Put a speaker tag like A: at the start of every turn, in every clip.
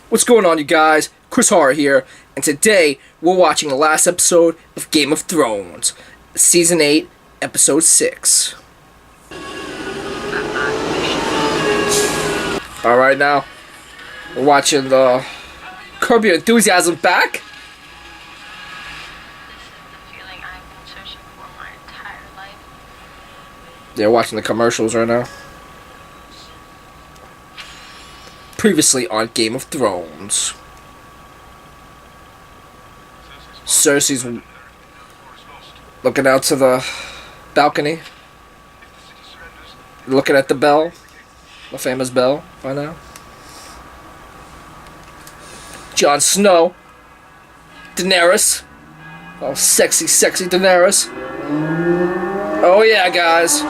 A: What's going on, you guys? Chris Horror here, and today we're watching the last episode of Game of Thrones, Season 8, Episode 6. Alright, now, we're watching the Curb Your Enthusiasm back. Yeah, watching the commercials right now. Previously on Game of Thrones. Cersei's looking out to the balcony. Looking at the bell. The famous bell by now. Jon Snow. Daenerys. Oh, sexy, sexy Daenerys. Oh yeah, guys.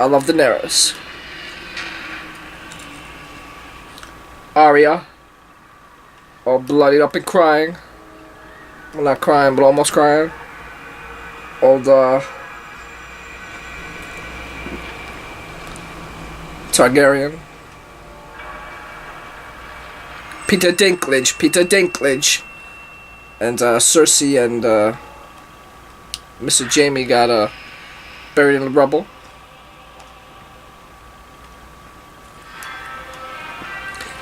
A: I love Daenerys. Arya, all bloodied up and crying. Well, not crying, but almost crying. Old, Targaryen. Peter Dinklage. And, Cersei and, Mr. Jaime got, buried in the rubble.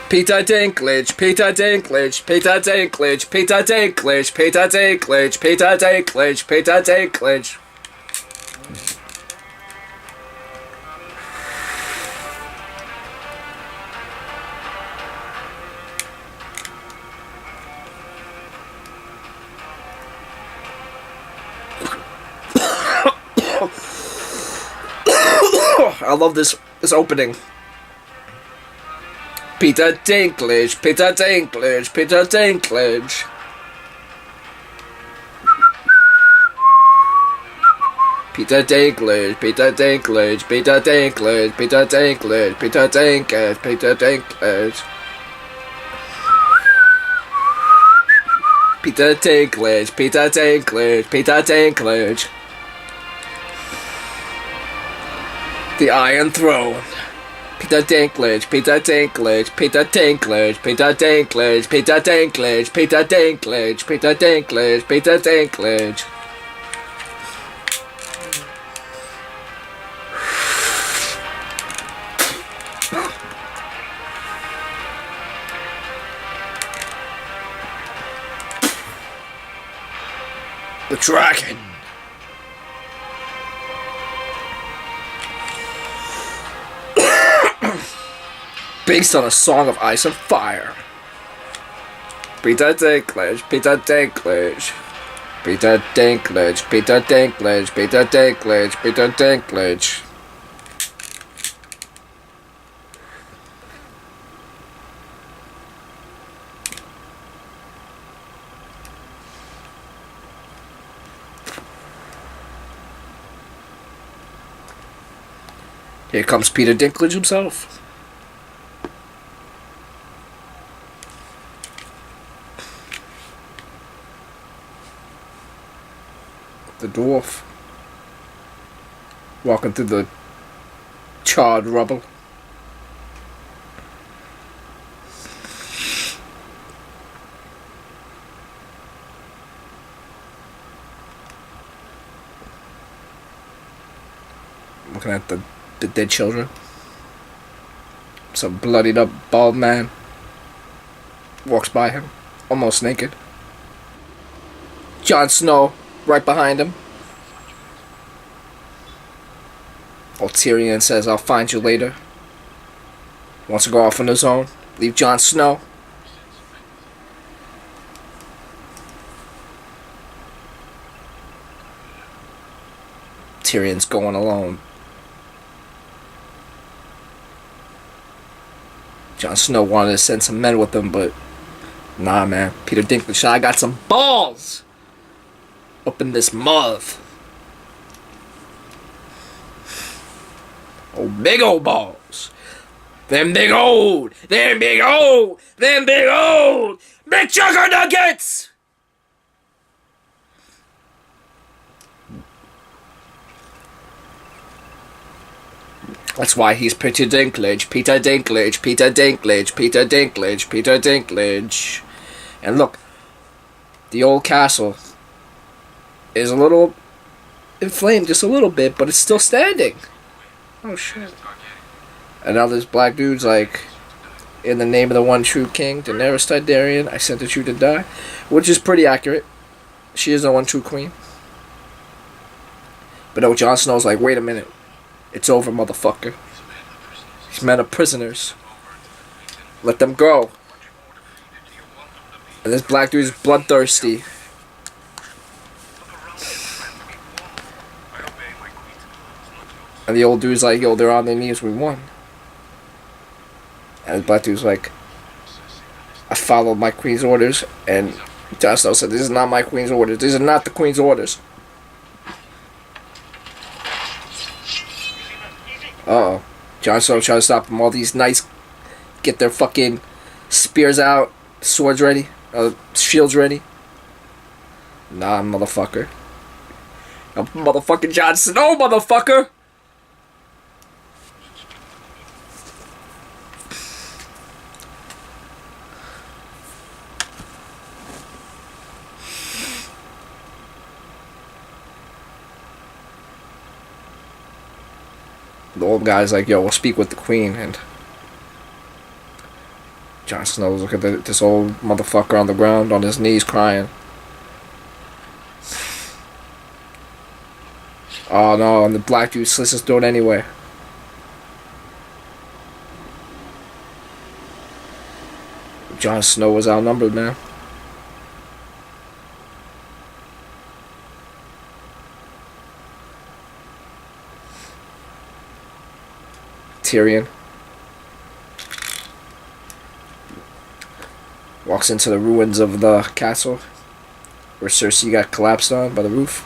A: Peter Dinklage. I love this opening. Peter Dinklage. The Iron Throne. Peter Dinklage. The Dragon. Based on a song of ice and fire. Peter Dinklage. Here comes Peter Dinklage himself. The dwarf walking through the charred rubble. Looking at the dead children. Some bloodied up bald man walks by him, almost naked. Jon Snow right behind him. Old Tyrion says, "I'll find you later." Wants to go off on his own. Leave Jon Snow. Tyrion's going alone. Jon Snow wanted to send some men with him, but nah, man. Peter Dinklage, I got some balls up in this mud. Oh, big old balls. Them big old McChucker Nuggets! That's why he's Peter Dinklage, Peter Dinklage, Peter Dinklage, Peter Dinklage, Peter Dinklage. And look, the old castle is a little inflamed, just a little bit, but it's still standing. Oh shit. And now this black dude's like, in the name of the one true king, Daenerys Targaryen, I sentenced you to die. Which is pretty accurate. She is the one true queen. But no, Jon Snow's like, wait a minute. It's over, motherfucker. These men are prisoners. Let them go. And this black dude is bloodthirsty. And the old dude's like, yo, they're on their knees, we won. And the black dude's like, I followed my queen's orders. And Jon Snow said, this is not my queen's orders. These are not the queen's orders. Uh-oh. Jon Snow trying to stop them. All these knights get their fucking spears out, swords ready, shields ready. Nah, motherfucker. I'm motherfucking Jon Snow, motherfucker! The old guy's like, yo, we'll speak with the queen. And Jon Snow's looking at this old motherfucker on the ground on his knees crying. Oh no, and the black dude slits his throat anyway. Jon Snow was outnumbered, man. Tyrion walks into the ruins of the castle where Cersei got collapsed on by the roof.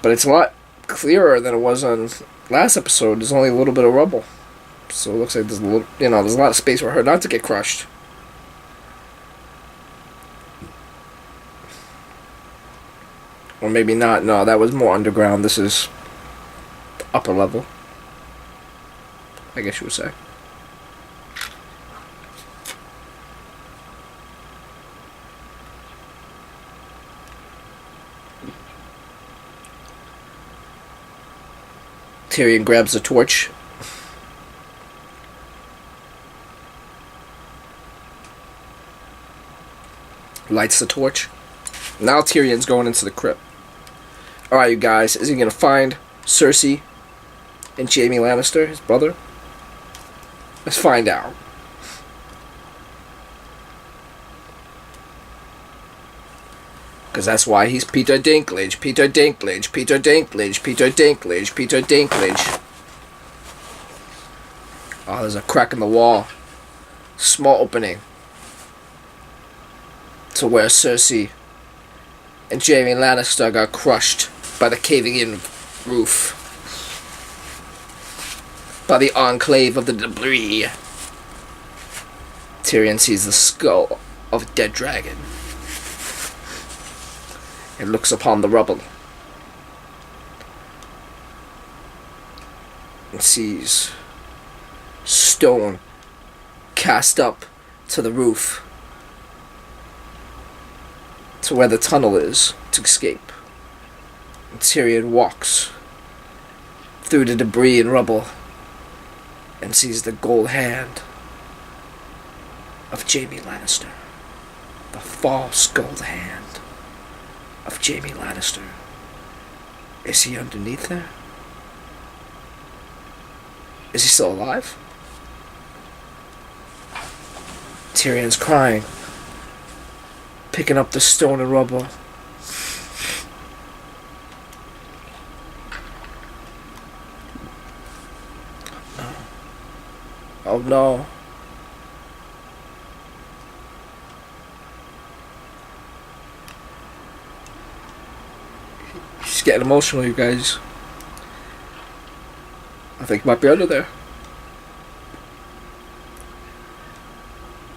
A: But it's a lot clearer than it was on last episode. There's only a little bit of rubble, so it looks like there's a little, there's a lot of space for her not to get crushed. Or maybe not. No, that was more underground. This is the upper level, I guess you would say. Tyrion grabs the torch. Lights the torch. Now Tyrion's going into the crypt. Alright, you guys. Is he going to find Cersei and Jaime Lannister, his brother? Let's find out. Because that's why he's Peter Dinklage, Peter Dinklage, Peter Dinklage, Peter Dinklage, Peter Dinklage. Oh, there's a crack in the wall. Small opening. To where Cersei and Jaime Lannister got crushed by the caving in roof. By the enclave of the debris. Tyrion sees the skull of a dead dragon. And looks upon the rubble. And sees stone cast up to the roof. To where the tunnel is to escape. And Tyrion walks through the debris and rubble. And sees the gold hand of Jaime Lannister. The false gold hand of Jaime Lannister. Is he underneath there? Is he still alive? Tyrion's crying, picking up the stone and rubble. Oh no. He's getting emotional, you guys. I think he might be under there.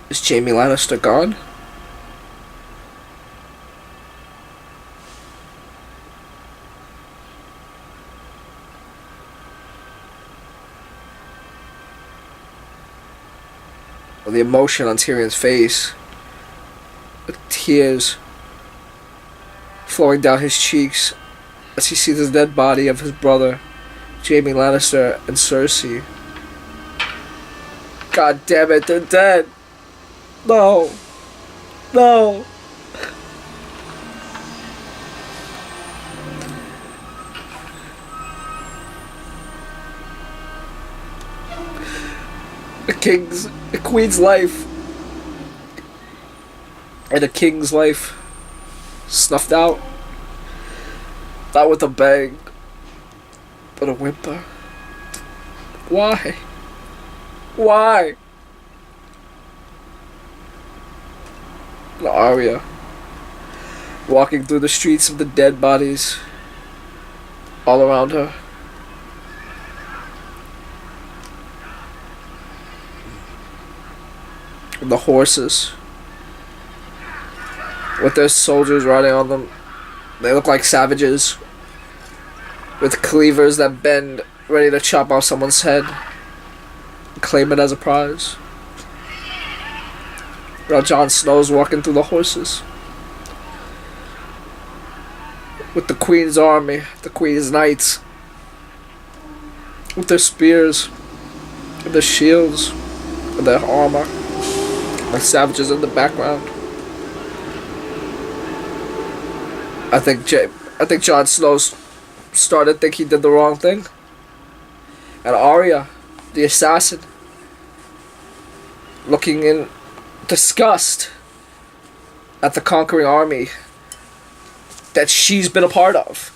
A: Is Jaime Lannister gone? the emotion on Tyrion's face, with tears flowing down his cheeks as he sees the dead body of his brother, Jaime Lannister, and Cersei. God damn it, they're dead. No. No. A queen's life, and a king's life snuffed out. Not with a bang, but a whimper. Why? Why? And Arya, walking through the streets of the dead bodies all around her. And the horses, with their soldiers riding on them, they look like savages, with cleavers that bend, ready to chop off someone's head and claim it as a prize. While Jon Snow's walking through the horses, with the Queen's army, the Queen's knights, with their spears, and their shields, and their armor, like savages in the background. I think Jon Snow started to think he did the wrong thing. And Arya, the assassin, looking in disgust at the conquering army that she's been a part of.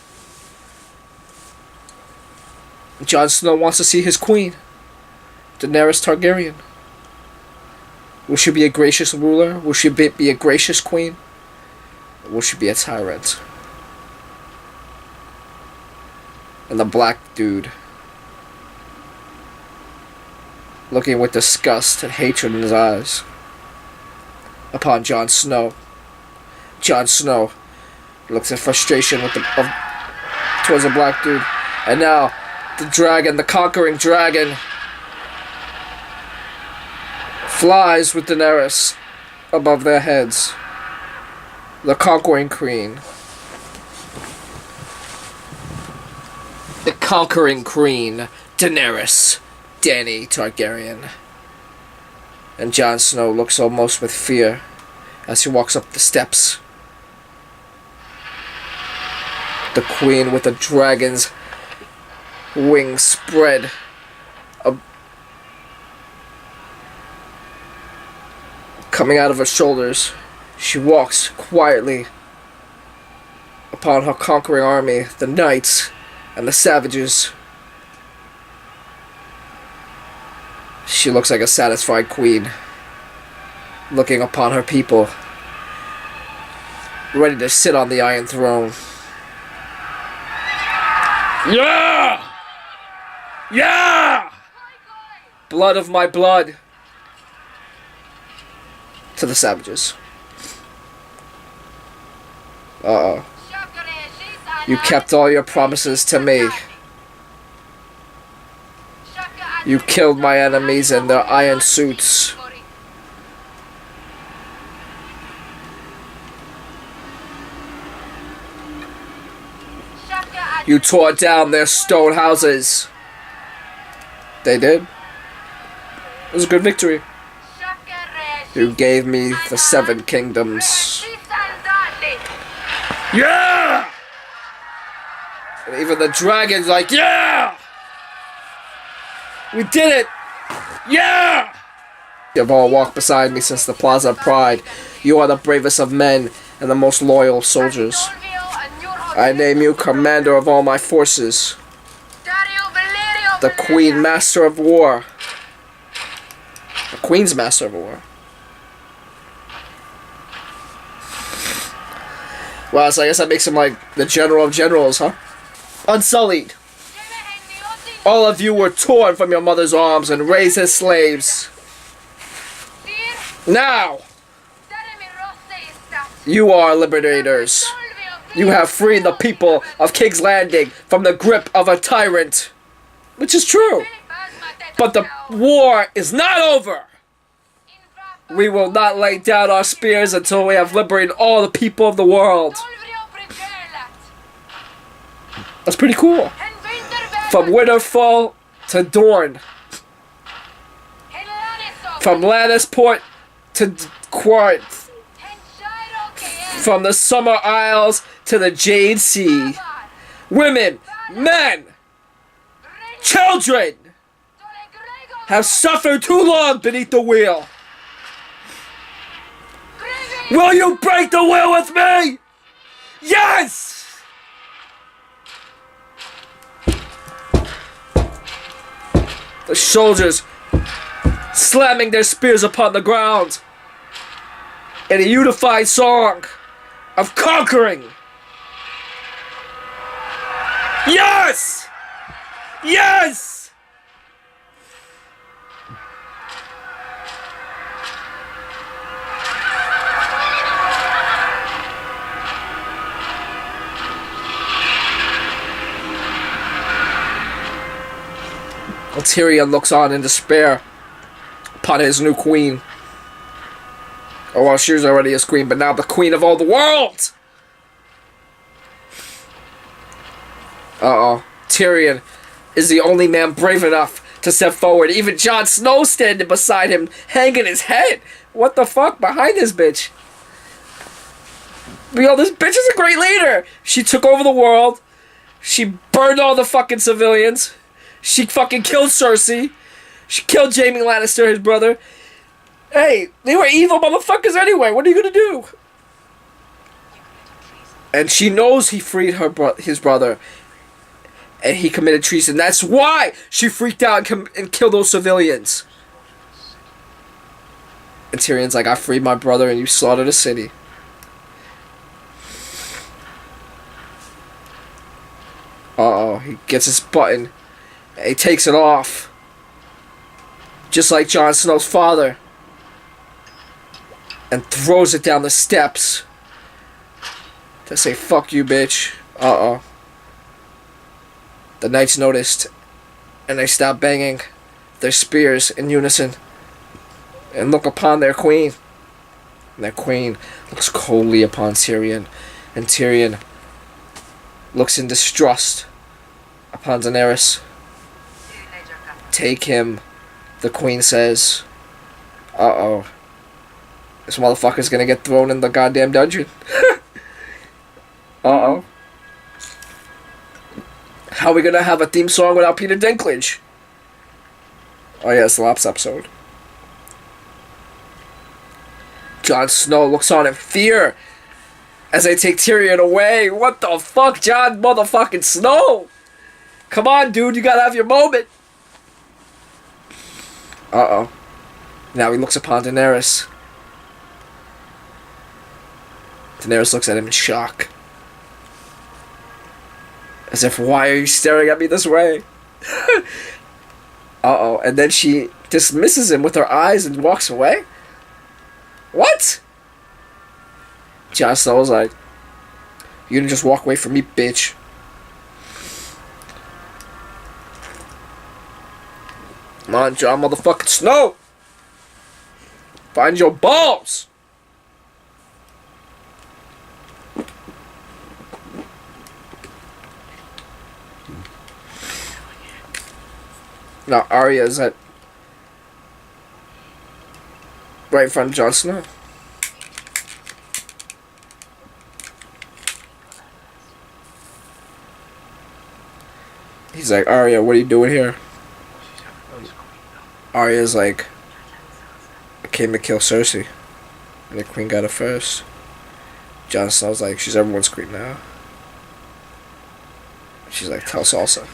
A: Jon Snow wants to see his queen, Daenerys Targaryen. Will she be a gracious ruler? Will she be a gracious queen? Or will she be a tyrant? And the black dude, looking with disgust and hatred in his eyes upon Jon Snow. Jon Snow looks in frustration towards the black dude. And now, the dragon, the conquering dragon, flies with Daenerys above their heads. The conquering queen. The conquering queen, Daenerys, Dany Targaryen. And Jon Snow looks almost with fear as he walks up the steps. The queen with the dragon's wings spread coming out of her shoulders. She walks quietly upon her conquering army, the knights and the savages. She looks like a satisfied queen, looking upon her people, ready to sit on the Iron Throne. Yeah! Yeah! Blood of my blood. To the savages. Uh-oh. You kept all your promises to me. You killed my enemies in their iron suits. You tore down their stone houses. They did. It was a good victory. You gave me the 7 kingdoms. Yeah! And even the dragon's like, yeah! We did it! Yeah! You've all walked beside me since the Plaza of Pride. You are the bravest of men and the most loyal soldiers. I name you commander of all my forces. The Queen Master of War. The Queen's Master of War. Wow, so I guess that makes him like the General of Generals, huh? Unsullied. All of you were torn from your mother's arms and raised as slaves. Now, you are liberators. You have freed the people of King's Landing from the grip of a tyrant. Which is true. But the war is not over. We will not lay down our spears until we have liberated all the people of the world. That's pretty cool. From Winterfell to Dorne. From Lannisport to Quarth. From the Summer Isles to the Jade Sea. Women, men, children have suffered too long beneath the wheel. Will you break the wheel with me? Yes! The soldiers slamming their spears upon the ground in a unified song of conquering. Yes! Yes! Well, Tyrion looks on in despair upon his new queen. Oh, well, she was already his queen, but now the queen of all the world! Uh-oh. Tyrion is the only man brave enough to step forward. Even Jon Snow standing beside him, hanging his head. What the fuck? Behind this bitch. Yo, this bitch is a great leader. She took over the world. She burned all the fucking civilians. She fucking killed Cersei. She killed Jaime Lannister, his brother. Hey, they were evil motherfuckers anyway. What are you gonna do? And she knows he freed his brother. And he committed treason. That's why she freaked out and killed those civilians. And Tyrion's like, I freed my brother and you slaughtered a city. Uh-oh, he gets his button. And he takes it off. Just like Jon Snow's father. And throws it down the steps. To say, fuck you, bitch. Uh-oh. The knights noticed. And they stopped banging their spears in unison. And look upon their queen. And their queen looks coldly upon Tyrion. And Tyrion looks in distrust upon Daenerys. Take him, the queen says. Uh-oh. This motherfucker's gonna get thrown in the goddamn dungeon. Uh-oh. How are we gonna have a theme song without Peter Dinklage? Oh yeah, it's the last episode. Jon Snow looks on in fear as they take Tyrion away. What the fuck, Jon motherfucking Snow? Come on, dude, you gotta have your moment. Uh-oh. Now he looks upon Daenerys. Daenerys looks at him in shock. As if, why are you staring at me this way? Uh-oh. And then she dismisses him with her eyes and walks away? What? Jon Snow's like, you didn't just walk away from me, bitch. Come on, Jon motherfucking Snow! Find your balls! Now Arya is at right in front of Jon Snow. He's like, Arya, what are you doing here? Arya's like, I came to kill Cersei. And the queen got it first. Jon Snow's like, she's everyone's queen now. She's like, tell Sansa.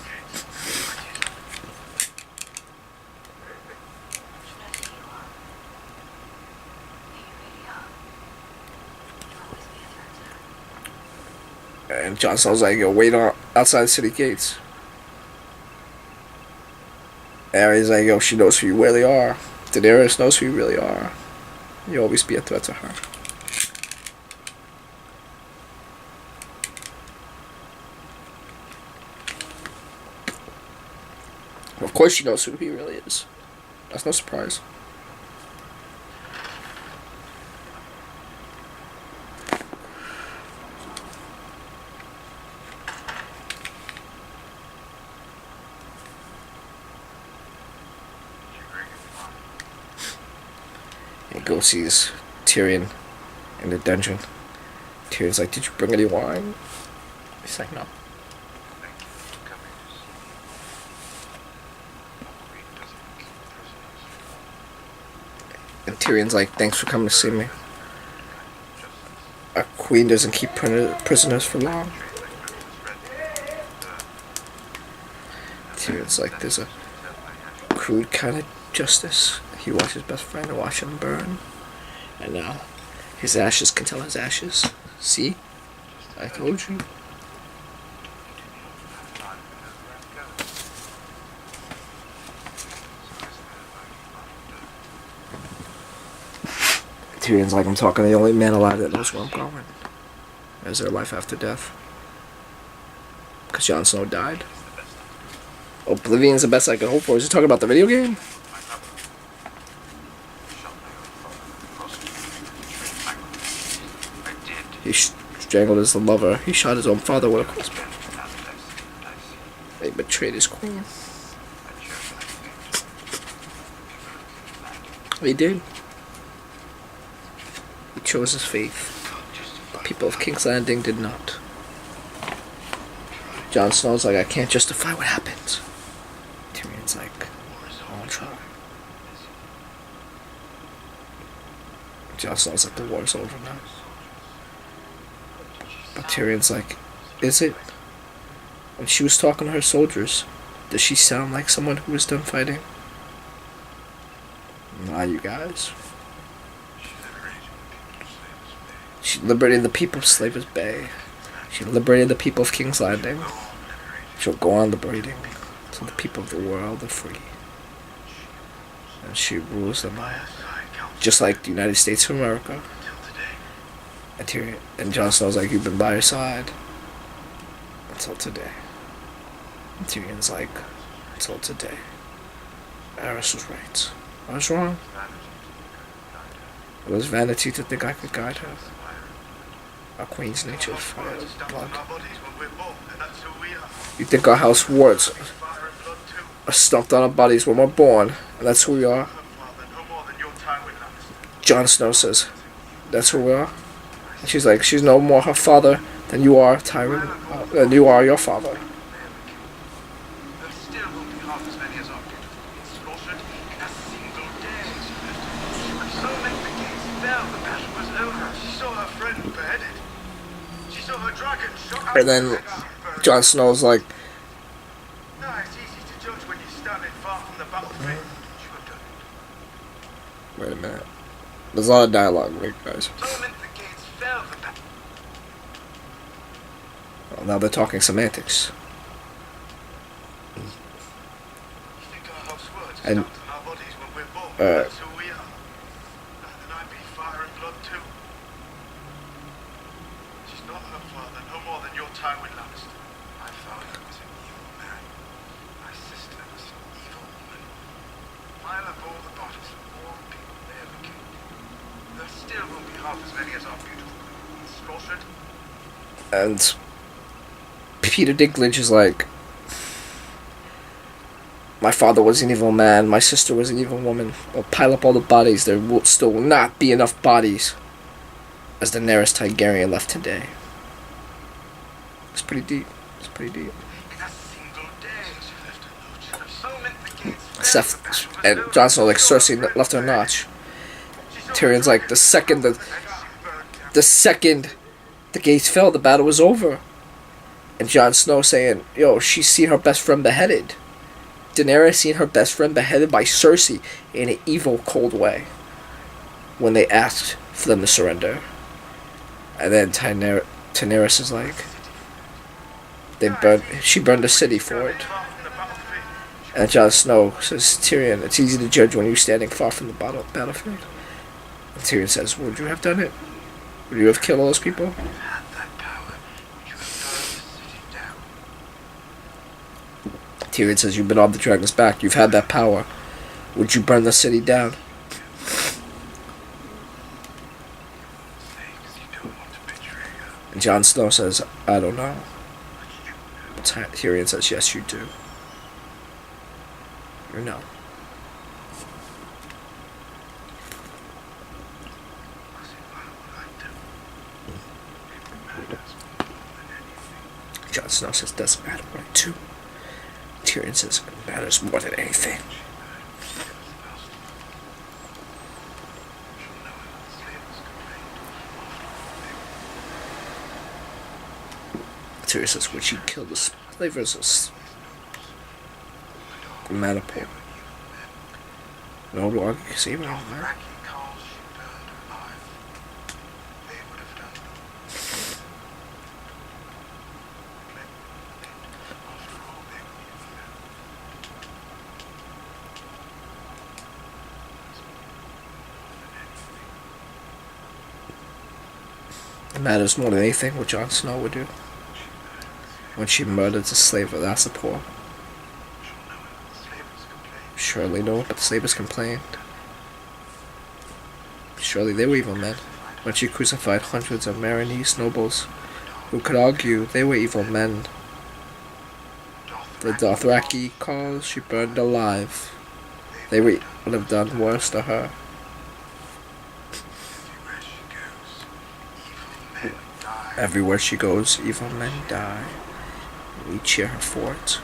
A: And Jon Snow's like, yo, wait on outside the city gates. Arya's like, yo, she knows who you really are. Daenerys knows who you really are. You'll always be a threat to her. Of course she knows who he really is. That's no surprise. He goes sees Tyrion in the dungeon. Tyrion's like, "Did you bring any wine?" He's like, "No." And Tyrion's like, "Thanks for coming to see me. A queen doesn't keep prisoners for long." Tyrion's like, "There's a crude kind of justice. He watched his best friend and watched him burn. And now his ashes can tell his ashes. See? I told you." Tyrion's like, "I'm talking to the only man alive that knows where I'm going. Is there life after death?" Because Jon Snow died. Oblivion's the best I could hope for. Is he talking about the video game? He strangled his lover. He shot his own father with a crossbow. He betrayed his queen. He did. He chose his faith. The people of King's Landing did not. Jon Snow's like, "I can't justify what happened." Tyrion's like, "I'll try." Jon Snow's like, "The war's over now." But Tyrion's like, "Is it?" When she was talking to her soldiers, does she sound like someone who was done fighting? Not you guys. She liberated the people of Slaver's Bay. She liberated the people of King's Landing. She'll go on liberating until the people of the world are free. And she rules them all. Just like the United States of America. And Tyrion and Jon Snow's like, "You've been by her side until today." And Tyrion's like, "Until today. Aerys was right. I was wrong. It was vanity to think I could guide her. Our queen's nature is fire and blood. You think our house wards are stumped on our bodies when we're born, and that's who we are?" Jon Snow says, "That's who we are." And she's like, "She's no more her father than you are, Tywin, than you are your father." And then Jon Snow's like, "Wait a minute. There's a lot of dialogue, right, guys?" Well, now they're talking semantics. And and Peter Dinklage is like, "My father was an evil man, my sister was an evil woman. I'll pile up all the bodies. There will still not be enough bodies as Daenerys Targaryen left today." It's pretty deep. It's pretty deep. Seth and Jon Snow like, "Cersei left her notch." Tyrion's like, the second the gates fell, the battle was over. And Jon Snow saying, "Yo, she's seen her best friend beheaded. Daenerys seen her best friend beheaded by Cersei in an evil, cold way when they asked for them to surrender." And then Daenerys is like, she burned the city for it. And Jon Snow says, "Tyrion, it's easy to judge when you're standing far from the battlefield." And Tyrion says, "Would you have done it? Would you have killed all those people?" Tyrion says, "You've been on the dragon's back. You've had that power. Would you burn the city down?" And Jon Snow says, "I don't know." Tyrion says, "Yes, you do. You know." Jon Snow says, doesn't matter what I do. Tyrion says, it matters more than anything. Tyrion says, when she killed the slavers of Madapole. No longer can see me on there. It matters more than anything what Jon Snow would do when she murdered the slave of Assapor. Surely no, but the slavers complained. Surely they were evil men. When she crucified hundreds of Marinese nobles who could argue they were evil men. The Dothraki cause she burned alive. They would have done worse to her. Everywhere she goes, evil men die. We cheer her for it.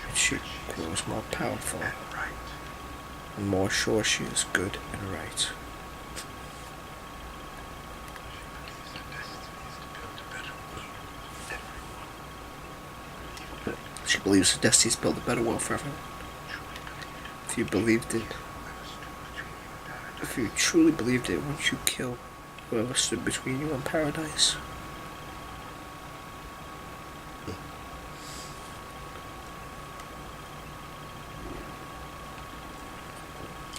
A: And she grows more powerful, and more sure she is good and right. She believes her destiny is to build a better world for everyone. If you believed it, if you truly believed it, wouldn't you kill whoever stood between you and paradise?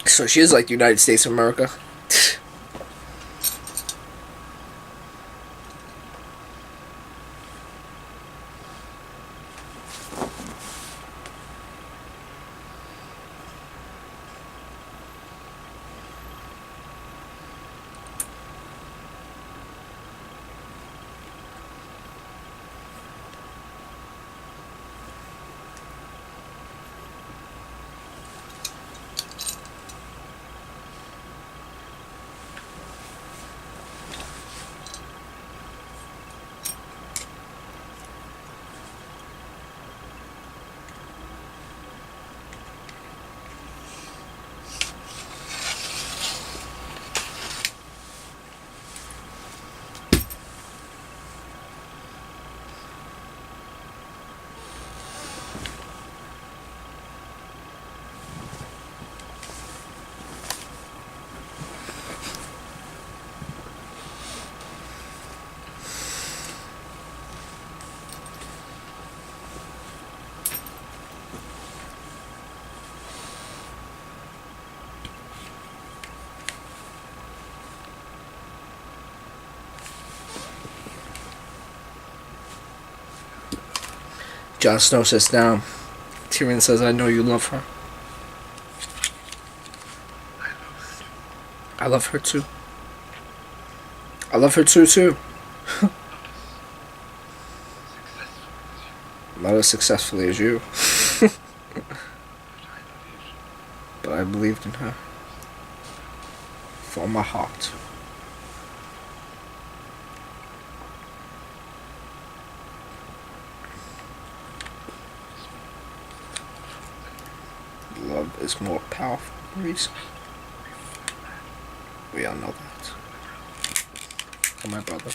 A: So she is like the United States of America. Jon Snow sits down. Tyrion says, I know you love her. I love her too. I love her too. Not as successfully as you. But I believed in her. From my heart. Love is more powerful than reason. We all know that. Oh, my brother.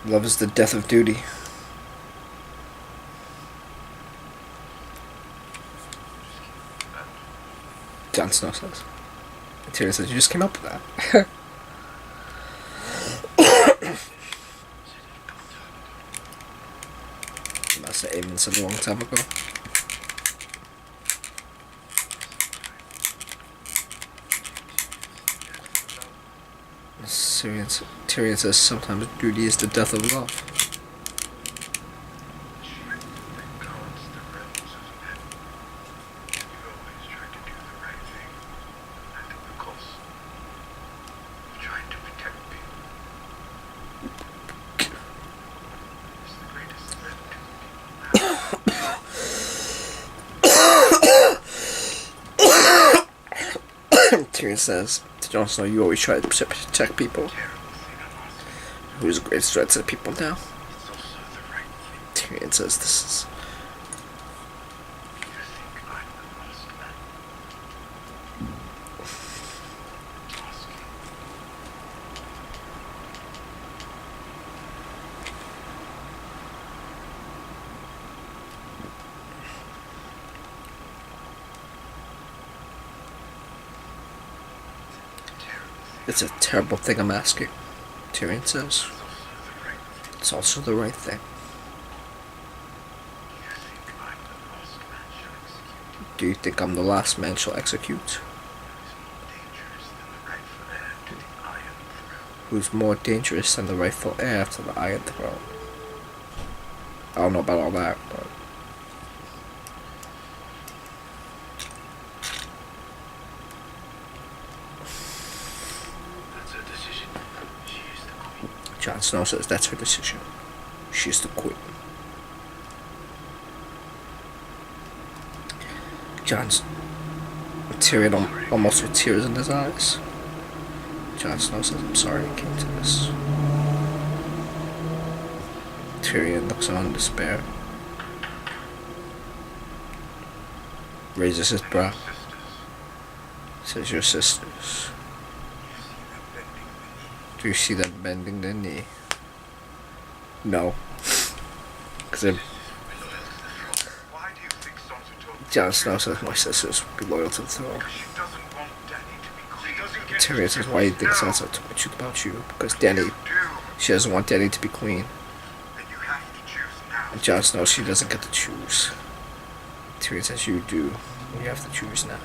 A: Love is the death of duty. Jon Snow says. And Tyrion says, you just came up with that. That's what Aemon said a long time ago. Tyrion says sometimes duty is the death of love. Tyrion says, Jon Snow, you always try to protect people. Who's the greatest threat to the people now? Tyrion says this is... It's a terrible thing I'm asking, Tyrion says. It's also the right thing. Do you think I'm the last man shall execute? Who's more dangerous than the rightful heir to the Iron Throne? I don't know about all that, but... Jon Snow says that's her decision. She's the queen. Tyrion almost with tears in his eyes. Jon Snow says, I'm sorry it came to this. Tyrion looks on in despair. Raises his brow. Says, your sisters. Do you see them bending the knee? No. Because Jon Snow says my sisters will be loyal to the throne. Tyrion says, why do you think Sansa told the truth about you? Because Dany, she doesn't want Dany to be queen. And Jon Snow, she doesn't get to choose. Tyrion says, you do. You have to choose now.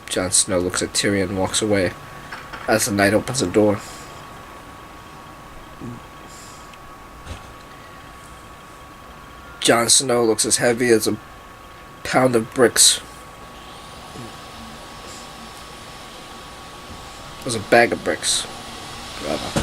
A: Jon Snow looks at Tyrion and walks away as the knight opens the door. Jon Snow looks as heavy as a pound of bricks. As a bag of bricks, rather.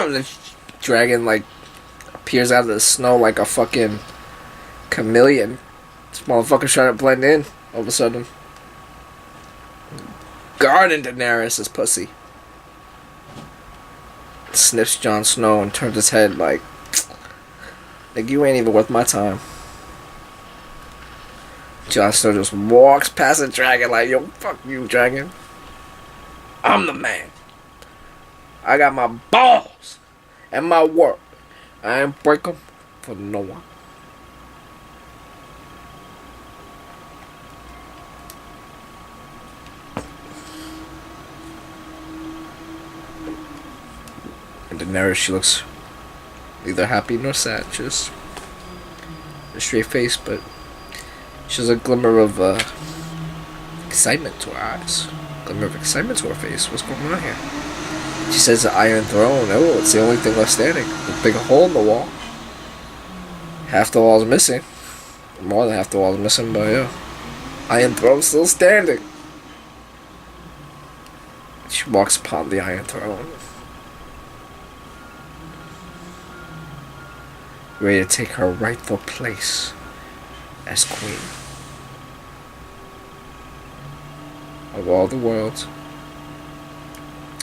A: The dragon like appears out of the snow like a fucking chameleon. This motherfucker's trying to blend in all of a sudden. Guarding Daenerys' pussy. Sniffs Jon Snow and turns his head like, you ain't even worth my time. Jon Snow just walks past the dragon like, yo, fuck you, dragon. I'm the man. I got my balls and my work. I ain't break them for no one. And Daenerys, she looks neither happy nor sad, just a straight face, but she has a glimmer of excitement to her eyes. Glimmer of excitement to her face. What's going on here? She says the Iron Throne. Oh, it's the only thing left standing. A big hole in the wall. Half the wall's missing. More than half the wall's missing, but yeah. Iron Throne still standing. She walks upon the Iron Throne. Ready to take her rightful place as queen of all the world.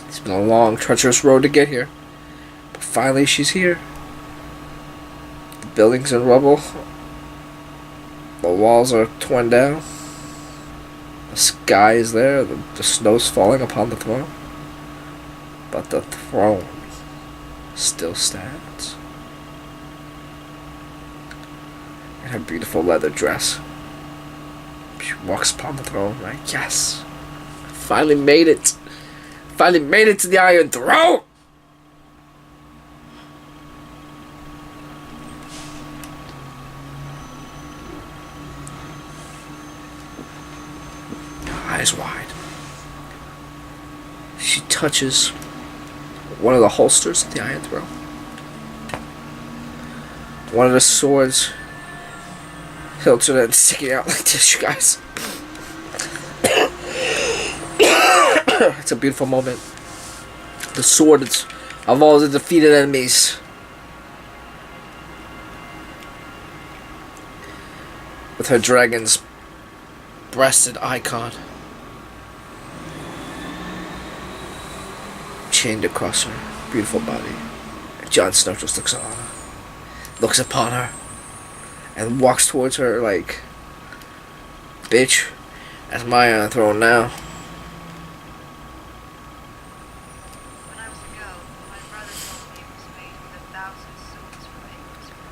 A: It's been a long, treacherous road to get here, but finally she's here. The building's in rubble. The walls are torn down. The sky is there. The snow's falling upon the throne. But the throne still stands. In her beautiful leather dress, she walks upon the throne like, yes, I finally made it. Finally made it to the Iron Throne! eyes wide. She touches one of the holsters of the iron throw. One of the swords hilted and sticking out like this, you guys. It's a beautiful moment. The swords of all the defeated enemies. With her dragon's breasted icon chained across her beautiful body. Jon Snow just looks upon her, and walks towards her like, bitch, that's my Iron Throne now.
B: When I was a girl, my brother told me it was made with 1,000 swords from Aegon's Grove.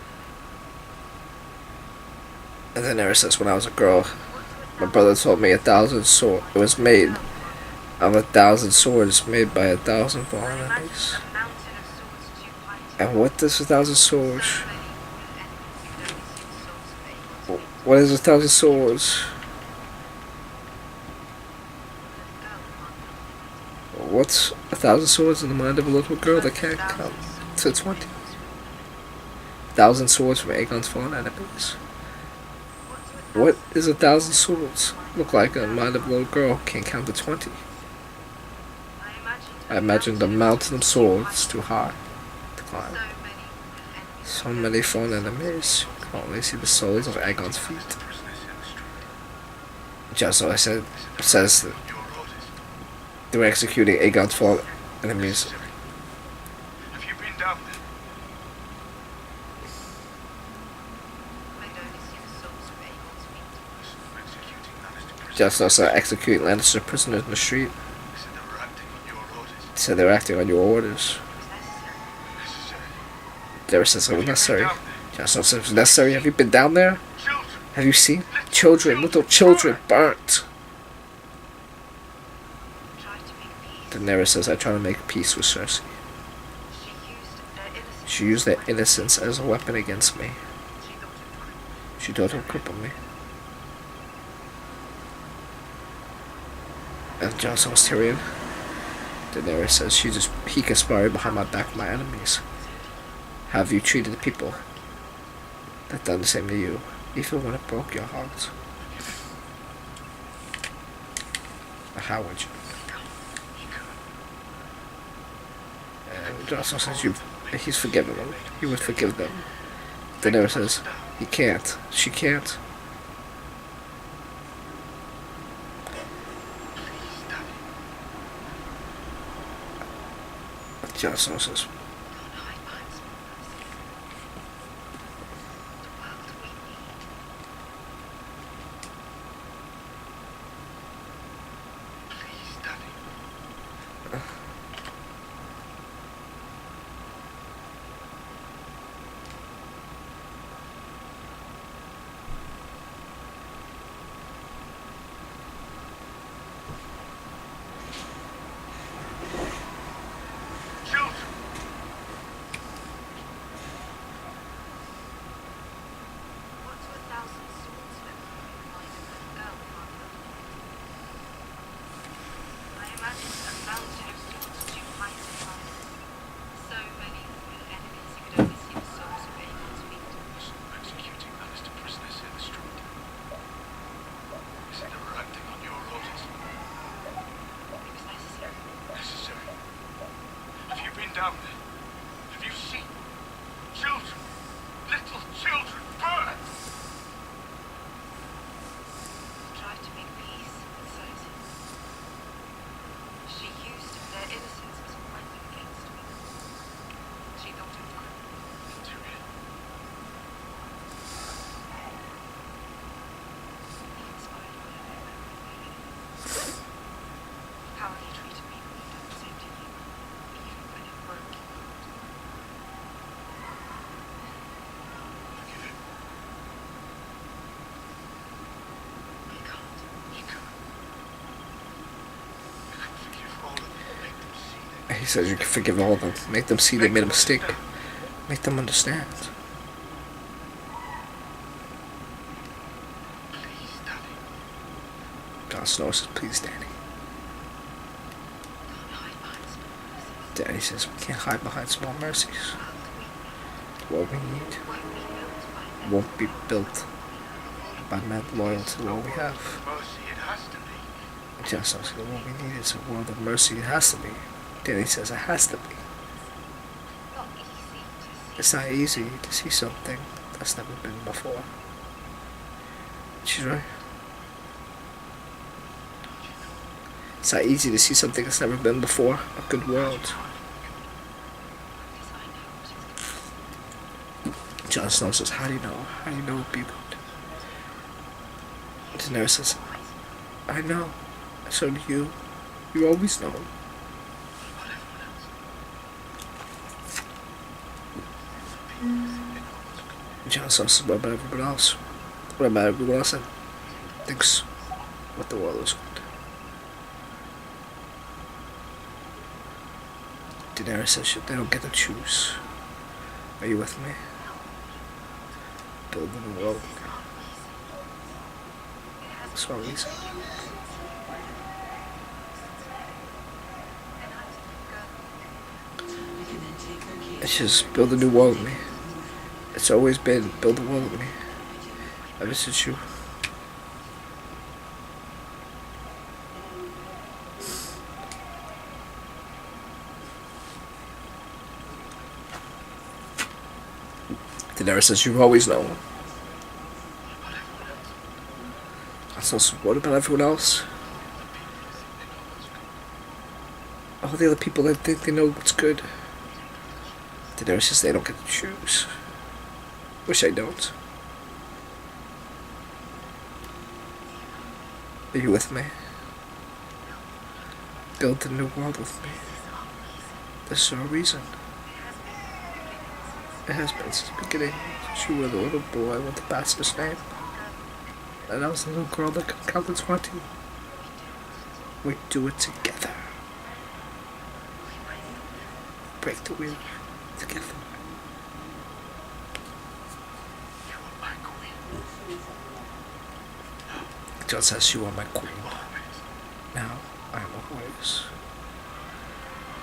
A: And then Daenerys says, when I was a girl, my brother told me 1,000 swords. It was made of 1,000 swords made by 1,000 fallen enemies. And what does 1,000 swords? What is 1,000 swords? What's 1,000 swords in the mind of a little girl that can't count to 20? 1,000 swords from Aegon's fallen enemies. What is 1,000 swords look like in the mind of a little girl who can't count to 20? I imagined a mountain of swords too high to climb. So many fallen enemies. You can only see the soles of Aegon's feet. Just as I says that they were executing Aegon's fallen enemies.
C: Have you been down there?
A: Just as I executing Lannister prisoners in the street. Said they were acting on your orders. Daenerys says it was necessary. Jon Snow says it was necessary. Have you been down there? Have you seen children, little children burnt? Daenerys says, I try to make peace with Cersei. She used their innocence as a weapon against me. She thought it would cripple me. And Jon Snow's Tyrion. Daenerys says, he conspired behind my back with my enemies. Have you treated the people that done the same to you, even when it broke your heart? Or how would you? And Jon Snow says, he's forgiven them. He would forgive them. Daenerys says, he can't. She can't. Jon Snow says,
C: down there? Have you seen children, little children burn?
B: Tried to make peace with Cersei. She used their innocence as a weapon against me. She thought it would cripple me.
C: Tyrion.
B: He inspired my own. How he treated me when he done the same to you, even when it broke your heart.
C: Forgive him.
B: I can't.
C: You can. You can forgive all of them. Make them see that.
A: he says you can forgive all of them. Make them see they made a mistake. Make them understand.
C: Please, Daddy.
A: Jon Snow says, please, Dany. Dany says, we can't hide behind small mercies. What we need won't be built by men loyal to what we have.
C: Mercy, it has to be.
A: Jon Snow says, what we need is a world of mercy. It has to be. Dany says, it has to be.
B: Not easy to see.
A: It's not easy to see something that's never been before. She's right. It's not easy to see something that's never been before. A good world.
B: Because I know what is
A: Jon Snow says, how do you know? How do you know it would be good? Daenerys says, I know. So do you. You always know. Jon Snow says, what about everyone else? What about everyone else that thinks what the world is good? Daenerys says, they don't get to choose. Are you with me? Build a new world. That's what we say. It's just build a new world with me. It's always been build a world with me. Ever since you. Daenerys says, you've always known. So what about everyone else? All the other people that think they know what's good. Daenerys says they don't get to choose. Wish I don't. Are you with me? Build a new world with me. There's no reason. It has been since the beginning. Since you were the little boy with the bastard's name. And I was the little girl that could count to 20. We do it together. Break the wheel together.
C: You are my queen.
A: Jon says, you are my queen. Now, I am always.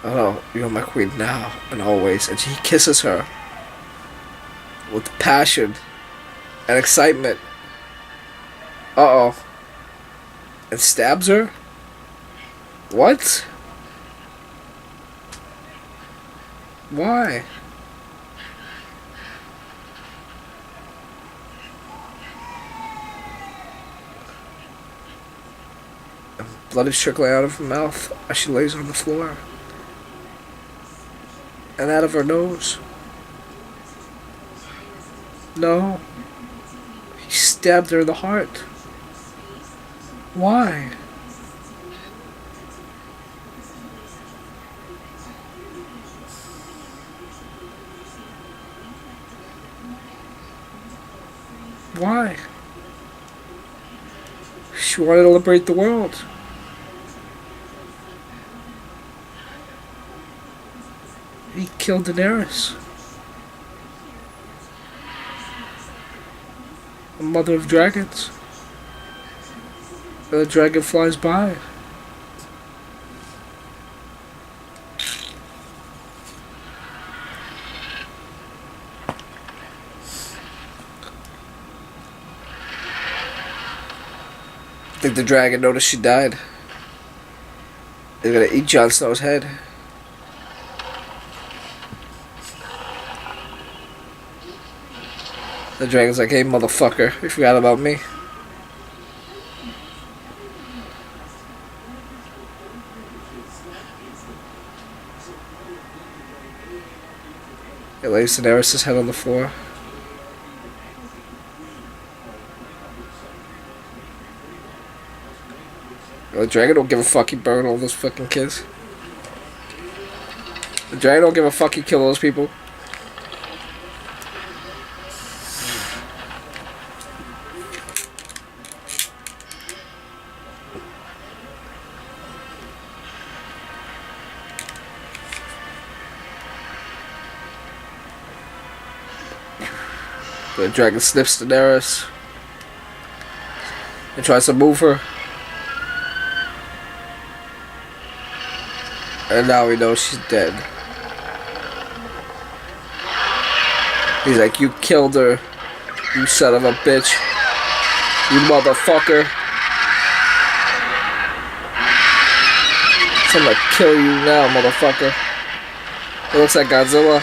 A: Oh, you are my queen now and always. And he kisses her with passion and excitement. Uh-oh. And stabs her? What? Why? And blood is trickling out of her mouth as she lays on the floor. And out of her nose. No. He stabbed her in the heart. Why? Why? She wanted to liberate the world. He killed Daenerys. The mother of dragons. The dragon flies by. I think the dragon noticed she died. They're gonna eat Jon Snow's head. The dragon's like, hey motherfucker, you forgot about me. It lays Daenerys' head on the floor. The dragon don't give a fuck, he burned all those fucking kids. The dragon don't give a fuck, he kill those people. The dragon sniffs Daenerys and tries to move her. And now we know she's dead. He's like, you killed her. You son of a bitch. You motherfucker. I'm gonna kill you now, motherfucker. It looks like Godzilla.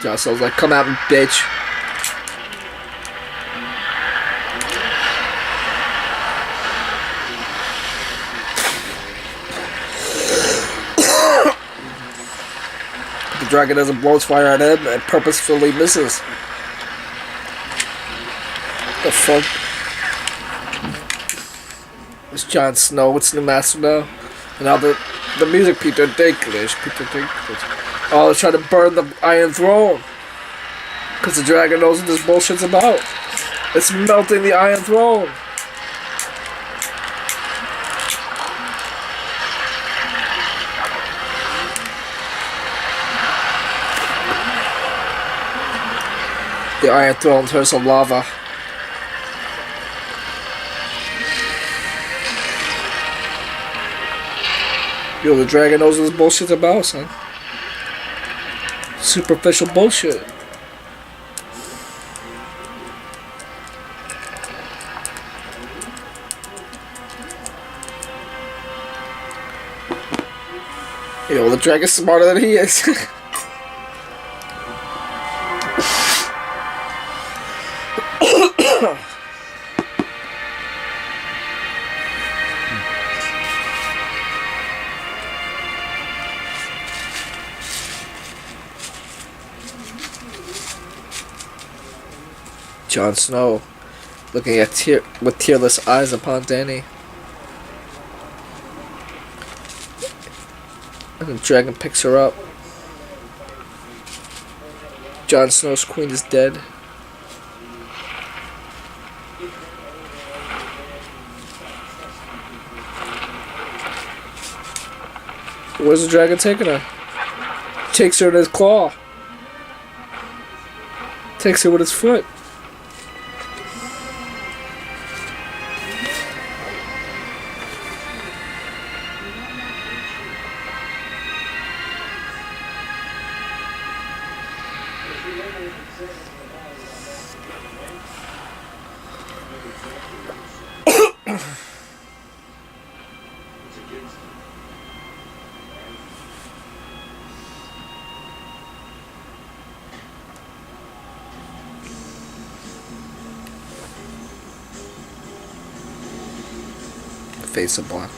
A: Jon Snow's like, come at me, bitch. The dragon doesn't blow its fire at him and purposefully misses. The fuck? It's Jon Snow, it's the master now. And now the music, Peter Dinklage. Oh, they're trying to burn the Iron Throne. Because the dragon knows what this bullshit's about. It's melting the Iron Throne. The Iron Throne turns to lava. Yo, the dragon knows what this bullshit's about, son. Superficial bullshit. Yo, the dragon's smarter than he is. Jon Snow looking at with tearless eyes upon Dany. And the dragon picks her up. Jon Snow's queen is dead. Where's the dragon taking her? Takes her in his claw. Takes her with his foot. Face of black.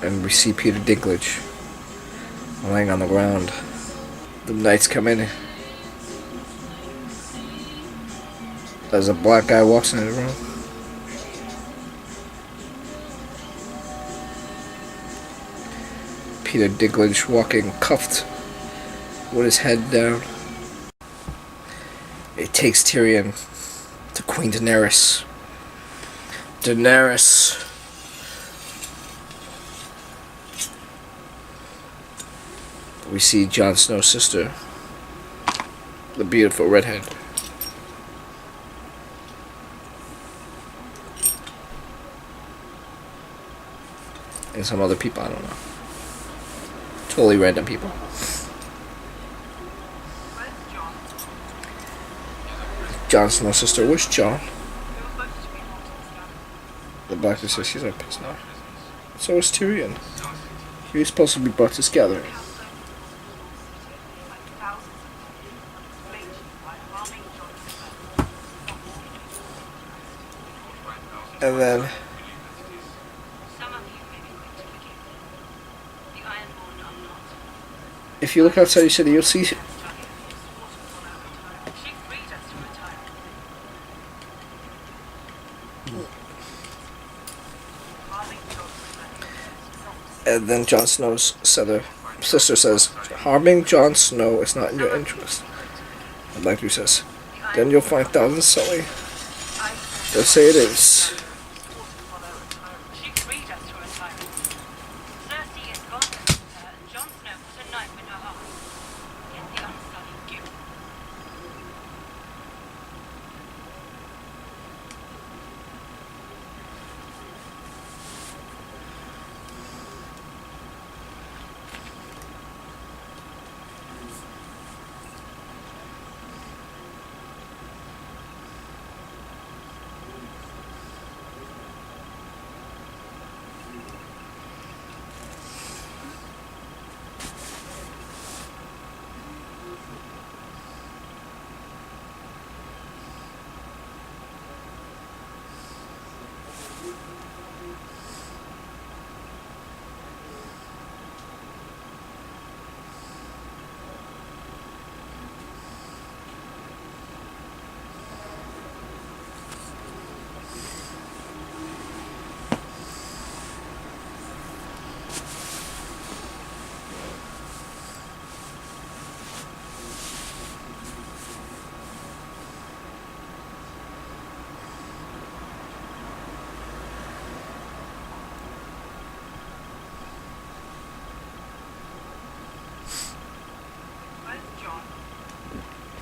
A: And we see Peter Dinklage laying on the ground. The knights come in as a black guy walks into the room. Peter Dinklage walking cuffed with his head down. It takes Tyrion to Queen Daenerys. Daenerys. We see Jon Snow's sister, the beautiful redhead. And some other people, I don't know. Totally random people. Jon Snow's sister, where's Jon? The Black sister, she's like pissed off. So is Tyrion. He was supposed to be brought to this gathering. And then if you look outside your city, you'll see and then Jon Snow's sister says, harming Jon Snow is not in your interest. And like you says, then you'll find thousands Sully. They'll say it is.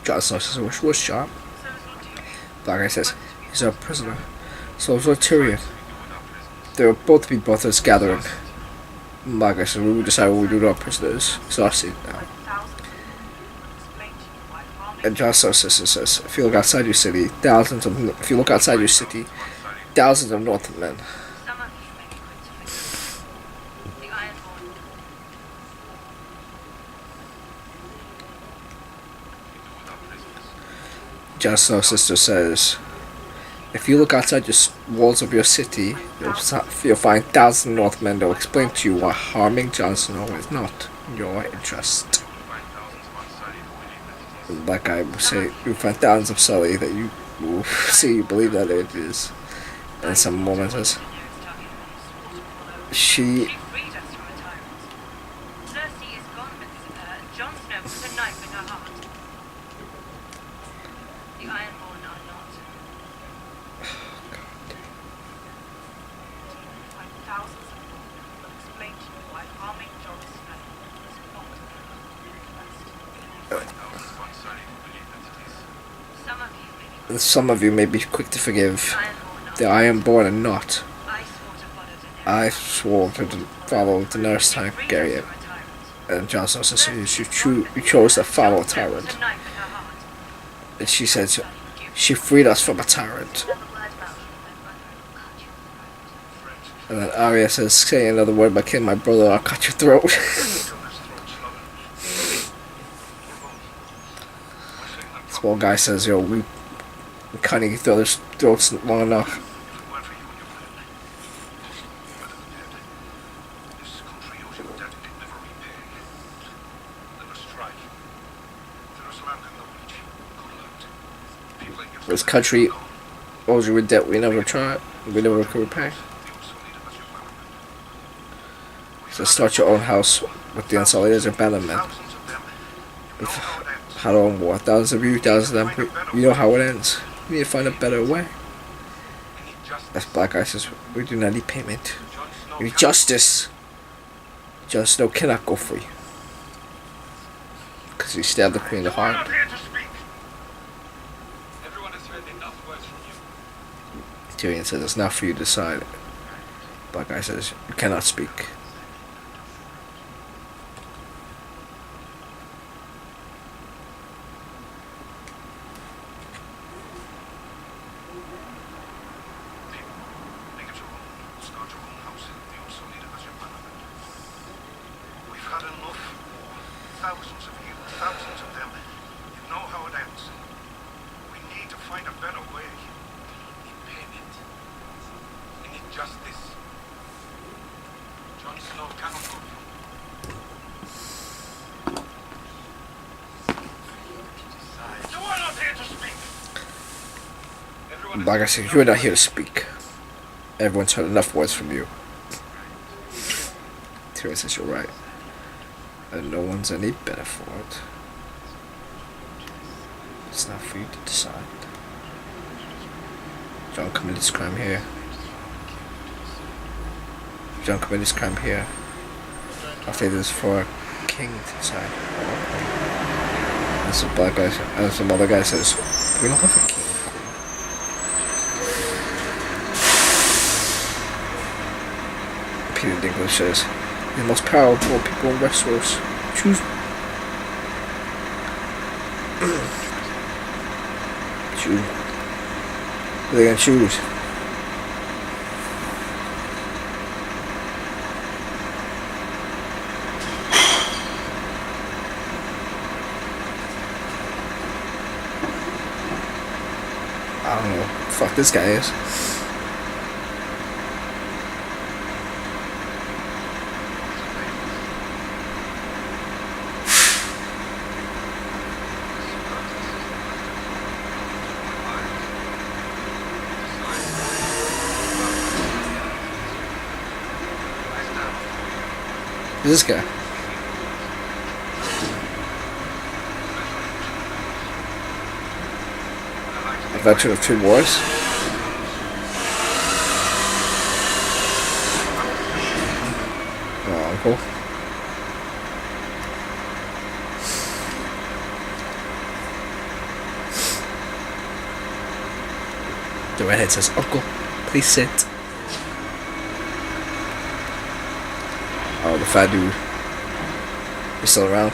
A: Jon Snow says, which was sharp.
B: So is Lord Tyrion.
A: Black guy says, he's our prisoner. So is Lord Tyrion.
C: with our prisoners.
A: They will both be brothers gathering. Black guy says, we will decide what we do to our prisoners. So I see it now.
B: Like thousands of them will explain to you why farming
A: And Jon Snow says, if you look outside your city, if you look outside your city, thousands of Northmen.
B: some of you may be quick to forget. The Ironborn
C: With our prisoners.
A: Jon Snow's sister says, if you look outside your walls of your city, you'll find thousands of Northmen that will explain to you why harming Jon Snow is not in your interest.
C: Find thousands of unsullied who believe that it is.
A: Like I would say, you'll find thousands of Sully that you will see you believe that it is. And some woman says, she
B: She freed us from a tyrant. Cersei is gone because of her, and Jon Snow put a knife in her heart. The Ironborn are not. Like thousands of them will explain to you why harming Jon Snow is not in your interest.
C: Find thousands of unsullied who believe that it is.
B: Some of you may be
A: quick to forgive.
B: Ironborn
A: The
B: are.
A: Ironborn are not.
B: I swore to follow Daenerys.
A: I swore to follow Daenerys
B: She freed us
A: Targaryen.
B: from a tyrant.
A: And Jon Snow says,
B: Cersei
A: you chose to follow a
B: Jon Snow
A: tyrant.
B: put a knife in her heart.
A: And she says, she freed us from a tyrant.
B: Another word about you, my brother, and I'll cut your throat.
A: And then Arya says, say another word by killing my brother, I'll cut your throat.
C: Till this throat slaughter.
A: Small guy says, yo, we can't even throw their throats long enough.
C: If it weren't for you and your family, better than dead. This country owes you a debt it never repay. There was strife. There was land in the reach. Good land. People in your
A: This
C: family
A: country
C: gone.
A: owes you a debt we never tried, we never could repay.
C: The unsullied as your bannermen.
A: So start your own house with the unsullied as your bannermen.
C: Thousands of them. You know how it ends.
A: How long war? Thousands of you, thousands of them. You know how it ends. We need to find a better way.
C: We need justice.
A: As Black Guy says, we do not need payment.
C: Jon Snow
A: We need
C: cannot-
A: justice. Jon Snow cannot go free. Because he stabbed the queen in the
C: We're
A: heart.
C: not here to speak.
D: Everyone has heard enough words from you.
A: Tyrion says, it's not for you to decide. Black Guy says, you cannot speak.
C: Make it your own. Start your own house. The unsullied as your bannermen. We've had enough. Thousands of you, thousands of them. You know how it ends. We need to find a better way. We need payment. We need justice. Jon Snow cannot go through. You are not here to speak.
D: Everyone has
A: Black Guy
D: heard
A: says,
D: enough
A: you are not
D: words
A: here to speak. Everyone's heard enough words from you. Tyrion says, you're right. And no one's any better for it. It's not for you to decide. John committed this crime here. John committed this crime here. I think this is for a king to decide. And some black guy, and some other guy says, we don't have a king. Peter Dinklage says, the most powerful people in Westeros. Choose. Choose. What are they gonna choose? I don't know. Fuck this guy is. Who's this guy? A veteran of two wars? Oh, uncle. The redhead says, "Uncle, please sit." Oh, the fat dude. He's still around.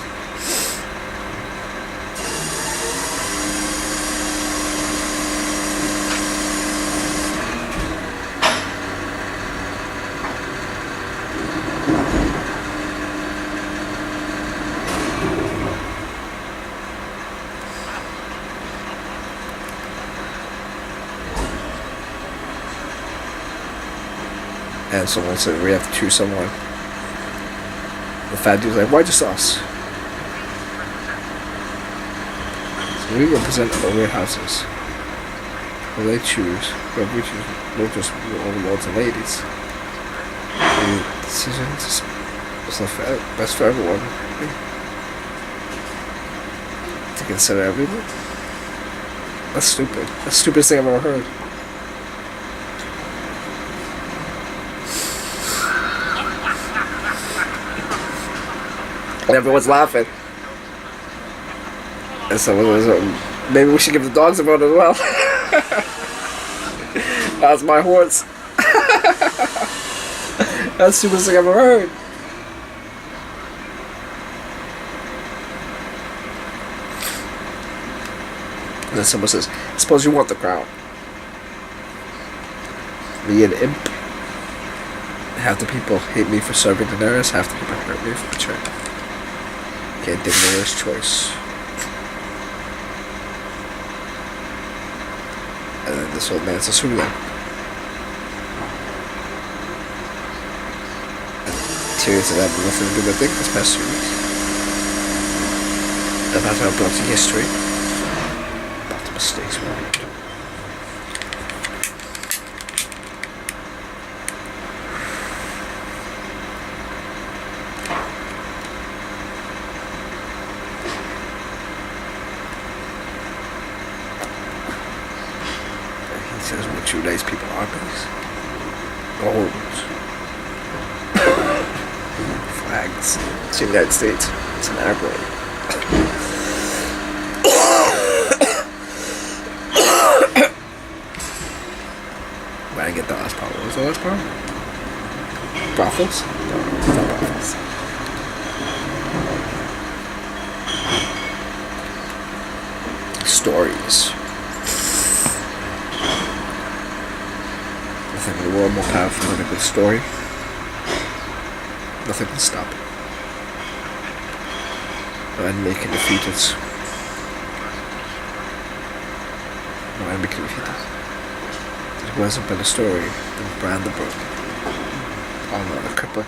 A: And someone said, "We have to choose someone." The fat dude's like, "Why just us?" So we represent the weird houses. Well, they choose. But we choose. We'll just all the lords and ladies. The decisions is not fair. Best for everyone. To consider everyone. That's stupid. That's the stupidest thing I've ever heard. And everyone's laughing. And someone was, maybe we should give the dogs a vote as well. That's my horse. That's the stupidest thing I've ever heard. And then someone says, "Suppose you want the crown. Me an imp. Half the people hate me for serving Daenerys, half the people hurt me for betraying. Can't take the worst choice." And then this old man says, "Who then?" And Tyrion says, "I have nothing to do with it this past 2 weeks. About our bloody history. About the mistakes we made." Says, "What you nice people are, please? Gold. Flags. It's the United States. It's an airplane." Where did I get the last part? What was the last part? Brothels? No, it's not brothels. Stories. Nothing in the world more powerful than a good story. Nothing can stop it. No enemy can defeat it. No enemy can defeat it. It wasn't but a story, then Bran the Broken. Oh no, the cripple.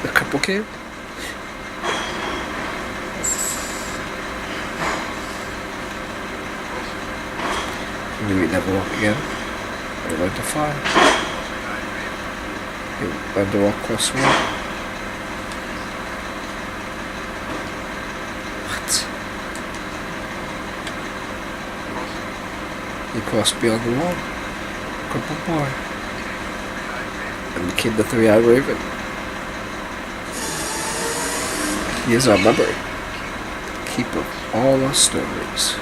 A: The cripple came? Knew he'd never walk again. He learned to fly. He learned to walk across the wall. What? He crossed beyond the wall. Crippled boy. And became the three-eyed raven. He is our memory. Keeper of all our stories.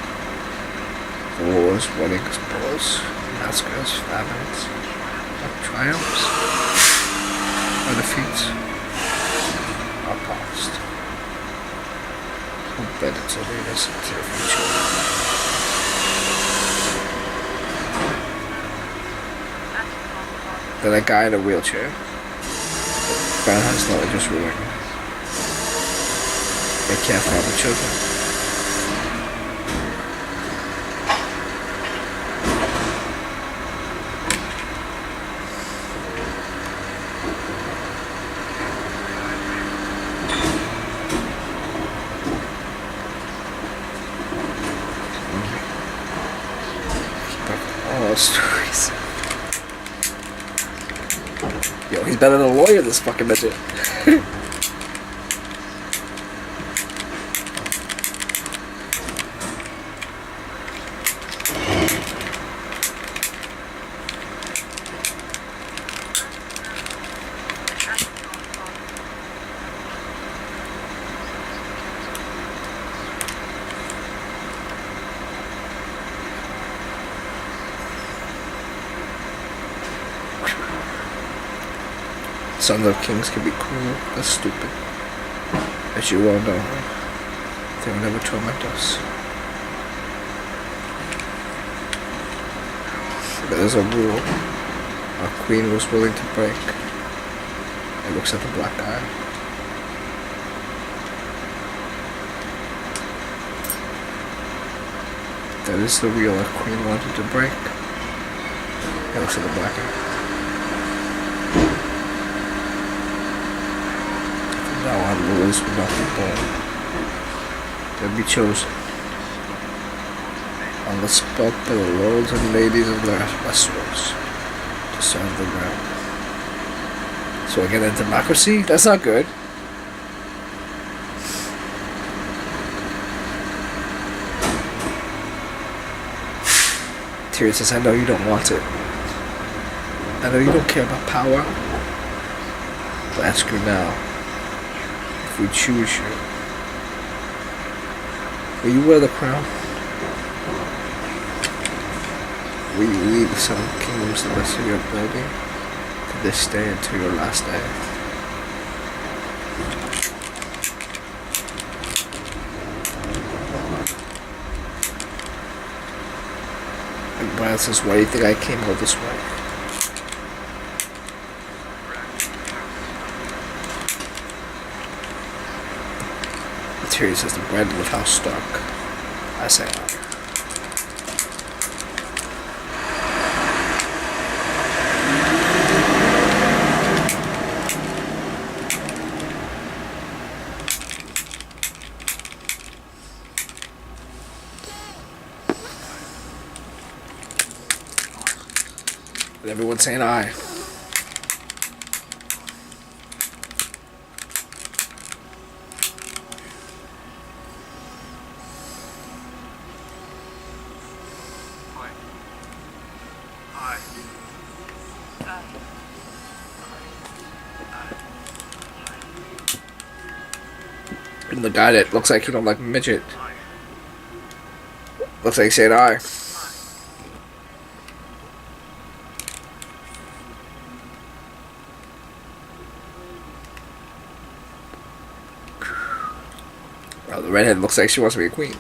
A: Wars, weddings, balls, massacres, famines, our triumphs, our defeats, our past. Who better to lead us into the future? Then a guy in a wheelchair. Bran has knowledge just ruling. They care for other children. All stories. Yo, he's better than a lawyer, this fucking midget. Sons of kings can be cruel. That's stupid. As you all know, they will never torment us. But there's a rule our queen was willing to break. It looks at the black eye. That is the wheel our queen wanted to break. It looks at the black eye. From now on, rulers will not be born. They'll be chosen. On the spot by the lords and ladies of Westeros to serve the realm. So again, a democracy? That's not good. Tyrion says, I know you don't want it. I know you don't care about power. But ask you now, if we choose you, will you wear the crown? Will you lead the Seven Kingdoms the rest of your ability? To this day until your last day? And Bran says, why do you think I came all this way? Tyrion says, the Brandon of House Stark. I say aye. And everyone's saying aye. And the guy that looks like he don't like midget. Looks like he's saying aye. Well, the redhead looks like she wants to be a queen.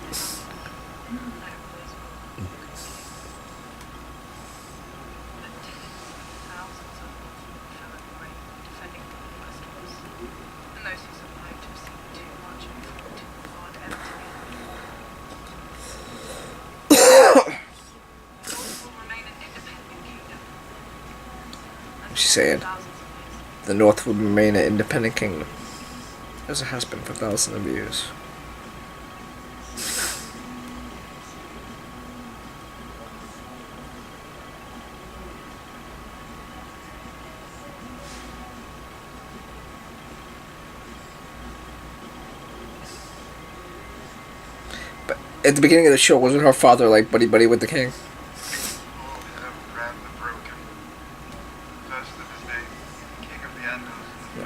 A: She's saying the North would remain an independent kingdom, as it has been for thousands of years. But at the beginning of the show, wasn't her father like buddy with the king?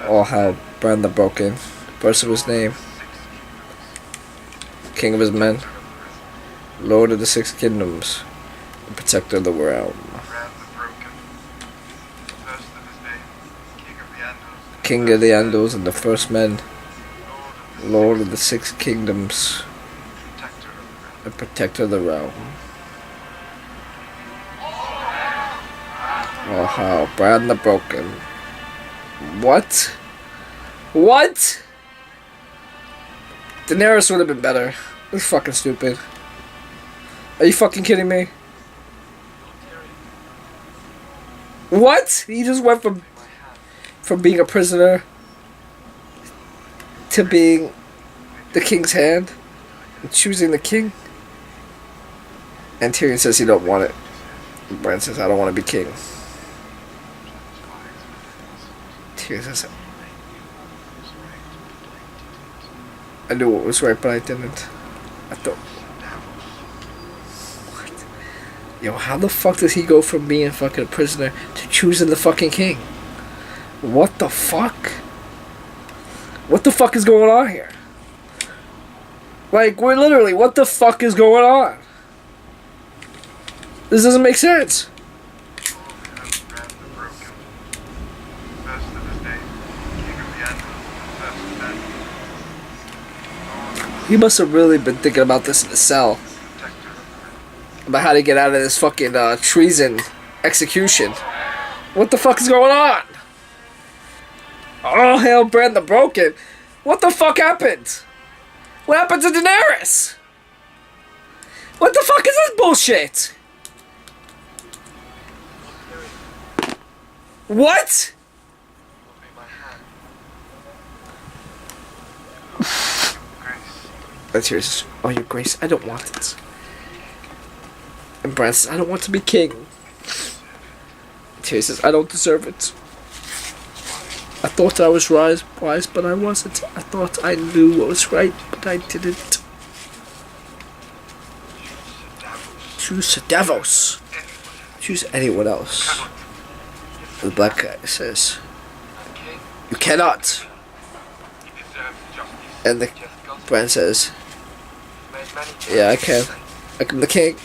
A: All had Bran the Broken, first of his name, king of his men, lord of the Six Kingdoms, and protector of the realm. King of the Andals and the first men, lord of the Six Kingdoms, and protector of the realm. Oh, how Bran the Broken. What? What? Daenerys would have been better. That's fucking stupid. Are you fucking kidding me? What? He just went from being a prisoner to being the king's hand and choosing the king. And Tyrion says he don't want it. And Bran says, I don't want to be king. Tyrion says, I knew what was right, but I didn't. I thought... What? Yo, how the fuck does he go from being fucking a prisoner to choosing the fucking king? What the fuck? What the fuck is going on here? Like, we're literally, what the fuck is going on? This doesn't make sense.
C: First of his name,
A: He must have really been thinking about this in the cell. About how to get out of this fucking treason execution. What the fuck is going on? Oh, hail Bran the Broken. What the fuck happened? What happened to Daenerys? What the fuck is this bullshit? What? That's yours. Oh, your grace. I don't want it. And Bran says, I don't want to be king. Tyrion says, I don't deserve it. I thought I was wise, but I wasn't. I thought I knew what was right, but I didn't. Choose Davos. Choose anyone else. The black guy says, you cannot. And the Bran says, yeah, I can. I'm the king.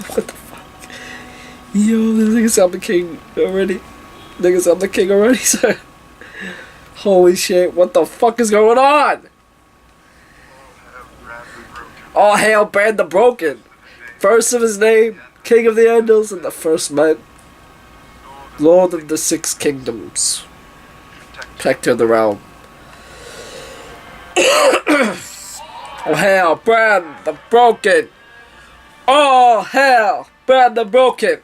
A: What the fuck? Yo, this nigga's I'm the king already. Niggas, I'm the king already, sir. Holy shit, what the fuck is going on? All hail Bran the Broken. First of his name, King of the Andals, and the first man, Lord of the Six Kingdoms. Protector of the realm. Oh hail Bran the Broken. Oh hail Bran the Broken.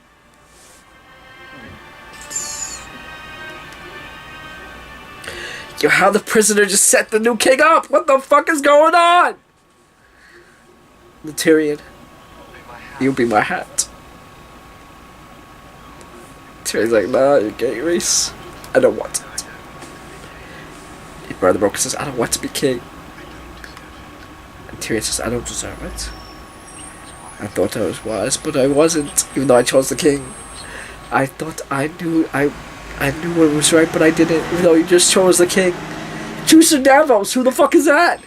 A: Yo, how the prisoner just set the new king up? What the fuck is going on? The Tyrion. You'll be my hat. Tyrion's like, nah, you're gay, Reese. I don't want it. His brother Broken says, I don't want to be king. And Tyrion says, I don't deserve it. I thought I was wise, but I wasn't, even though I chose the king. I thought I knew what was right, but I didn't, even though you just chose the king. Choose Sir Davos, who the fuck is that?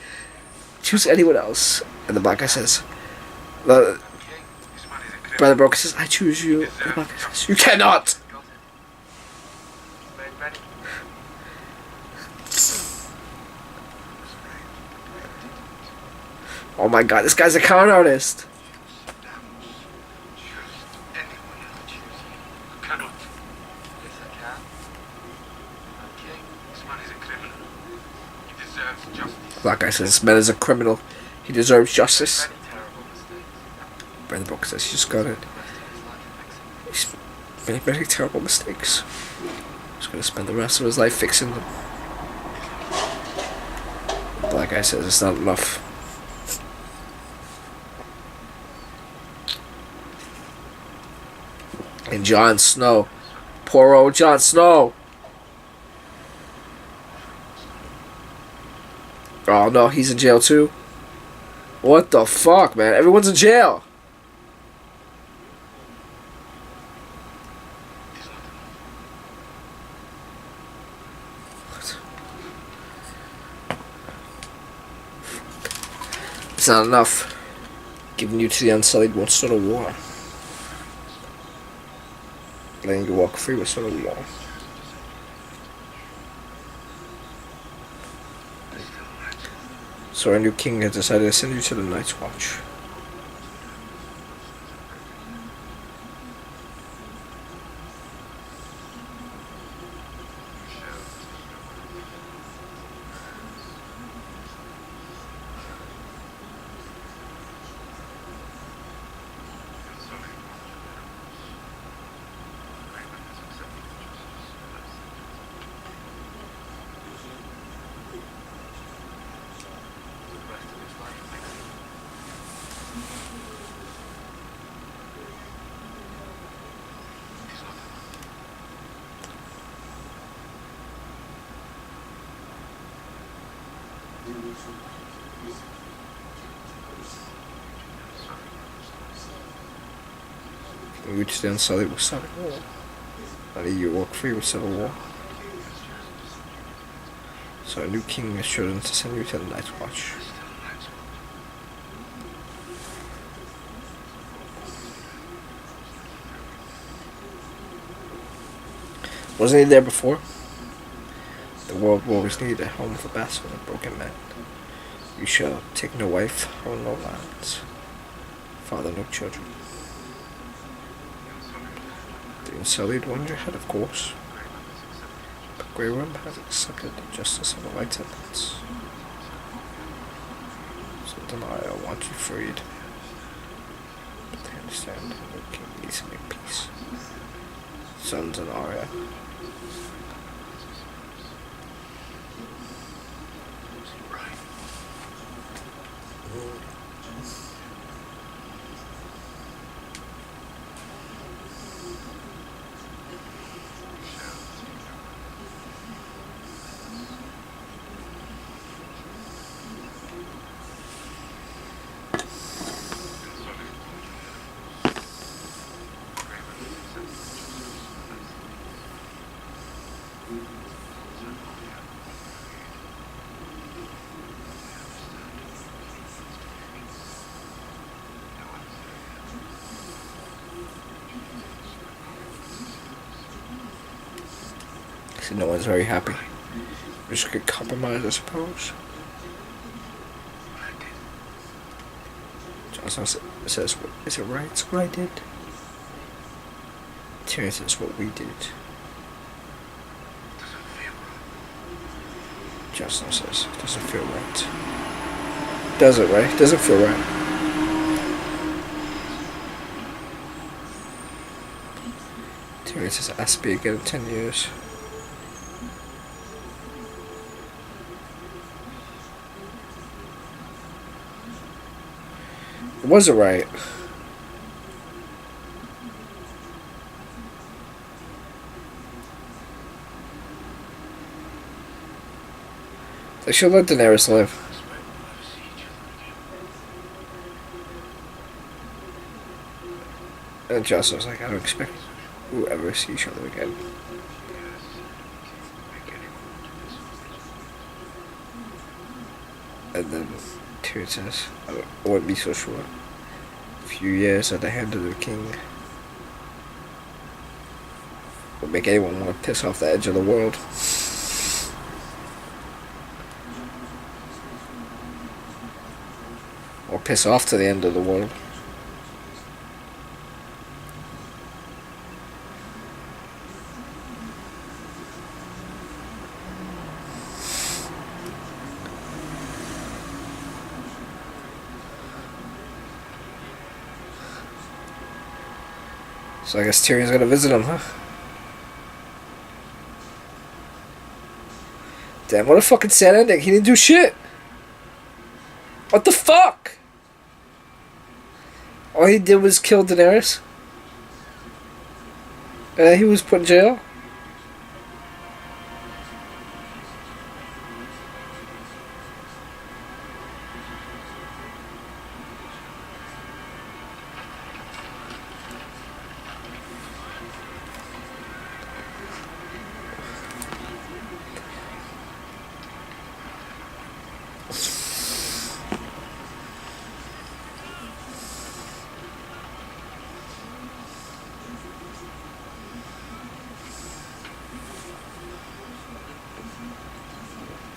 A: Choose anyone else. And the black guy says, Brother Broken says, I choose you. And the black guy says, you cannot! Oh my god, this guy's a con artist. Black guy says, this man is a criminal. He deserves justice. Brother Broken says, he's just got it. He's made many terrible mistakes. He's gonna spend the rest of his life fixing them. Black guy says, it's not enough. And Jon Snow. Poor old Jon Snow. Oh no, he's in jail too? What the fuck, man? Everyone's in jail. What? It's not enough. Giving you to the Unsullied won't start a war. Letting you walk free will start a war. So our new king has decided to send you to the Night's Watch. We just then saw it was start a war. And you walk free with civil war. So a new king has chosen to send you to the Night's Watch. Wasn't he there before? The world will always need a home for bastard and broken men. You shall take no wife, own no lands, father no children. The unsullied one you had, of course. But Grey Worm has accepted the justice of the White Templars. So Delilah wants you freed. But they understand the king needs to make peace. Sons and Arya. So no one's very happy. We just could compromise, I suppose. Johnson says, is it right? It's what I did. Tyrion says, what we did. Johnson says, it doesn't feel right. Does it, right? Doesn't feel right. Tyrion says, ask me again in 10 years. Was it right? They should let Daenerys live. And Jocelyn was like, I don't expect we'll ever see each other again. And then Tyrion says, I wouldn't be so sure. A few years at the hand of the king would make anyone want to piss off the edge of the world. Or piss off to the end of the world. So I guess Tyrion's gonna visit him, huh? Damn, what a fucking sad ending. He didn't do shit. What the fuck? All he did was kill Daenerys. And he was put in jail.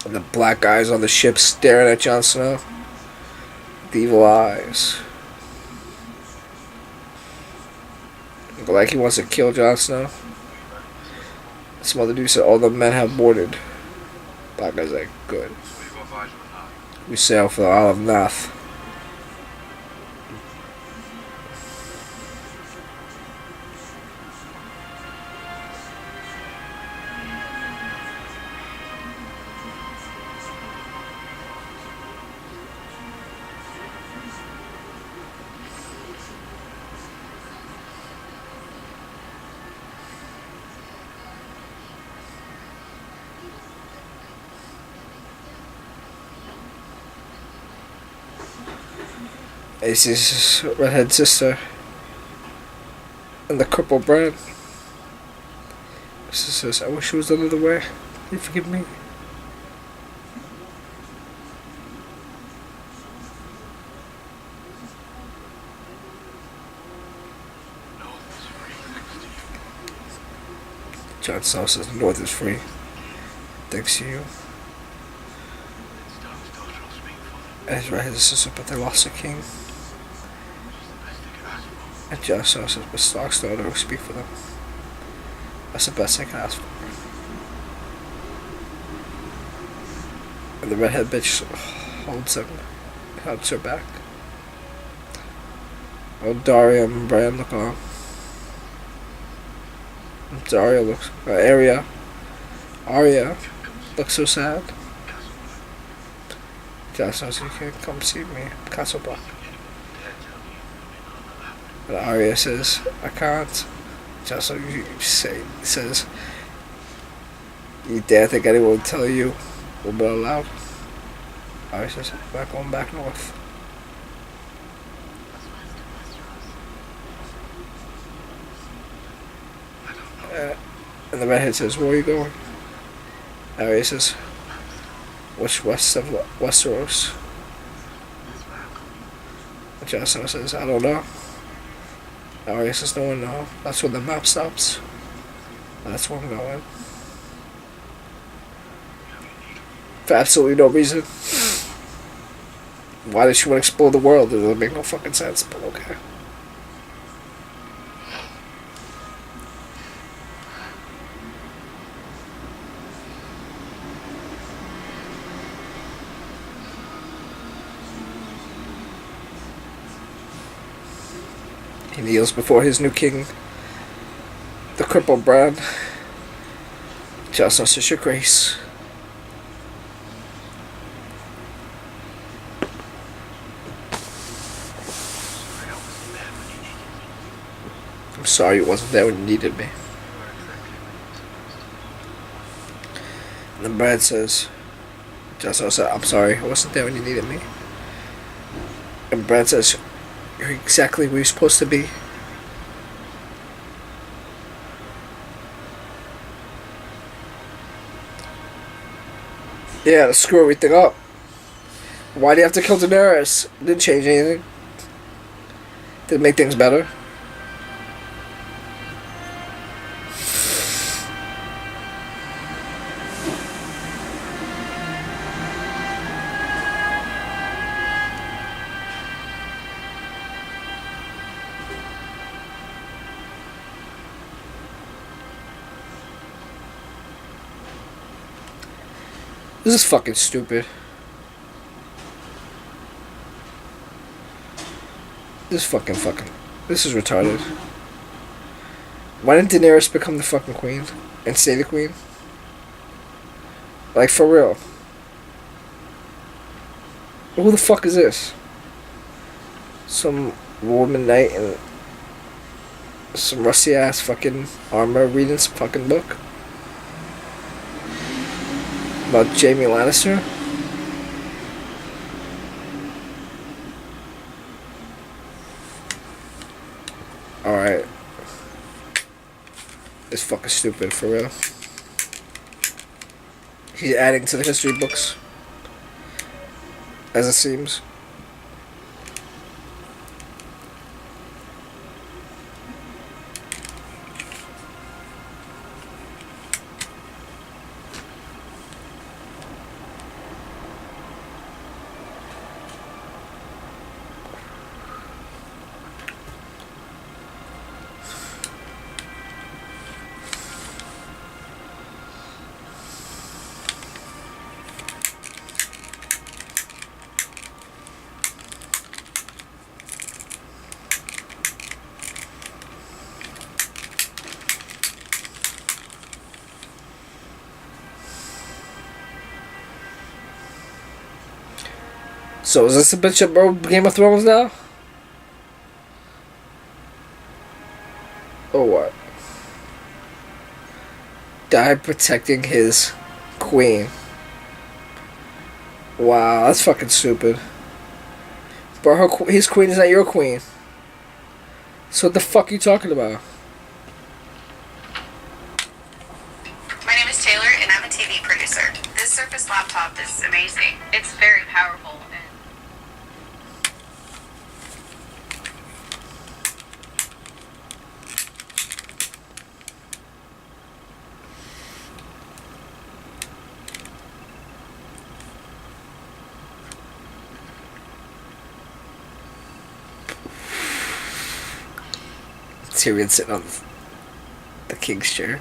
A: And the black guys on the ship staring at Jon Snow. The evil eyes. Like he wants to kill Jon Snow. Some other dude said all the men have boarded. Black guy's like, good. We sail for the Isle of Nath. Ace's redhead sister and the crippled Bran. Sister says, I wish it was another way. Please forgive me. Jon Snow says the North is free. thanks to you.
C: Stark's daughter will speak for them.
A: And his right hand says, but they lost their king.
C: She's the best they could ask for.
A: And Jon Snow says, but Stark's daughter will speak for them. That's the best I can ask for. And the redhead bitch holds him, helps her back. Oh, Daria and Bran look on. Daria looks, Arya looks so sad. Jon Snow says, you can't come see me, Castle Black. And Arya says, I can't. Jon Snow says, you dare think anyone will tell you we're not allowed? Arya says, I'm not going back north. And the redhead says, where are you going? Arya says, which west of Westeros? And Jon Snow says, I don't know. Arya says, no one knows. That's where the map stops. That's where I'm going. For absolutely no reason. Why does she want to explore the world? It doesn't make no fucking sense, but okay. He kneels before his new king, the crippled Bran. Jon Snow says, your grace. I'm sorry you wasn't there when you needed me. And then Bran says, Jon Snow said, I'm sorry I wasn't there when you needed me. And Bran says, you're exactly where you're supposed to be. Yeah, to screw everything up. Why do you have to kill Daenerys? It didn't change anything. Didn't make things better. This is fucking stupid. This is fucking. This is retarded. Why didn't Daenerys become the fucking queen? And stay the queen? Like, for real. Who the fuck is this? Some woman knight in some rusty ass fucking armor reading some fucking book? About Jaime Lannister? Alright. It's fucking stupid, for real. He's adding to the history books. As it seems. So is this a bitch about Game of Thrones now? Or what? Died protecting his queen. Wow, that's fucking stupid. But his queen is not your queen. So what the fuck are you talking about?
E: My name is Taylor, and I'm a TV producer. This Surface laptop is amazing. It's very powerful.
A: Tyrion sitting on the king's chair.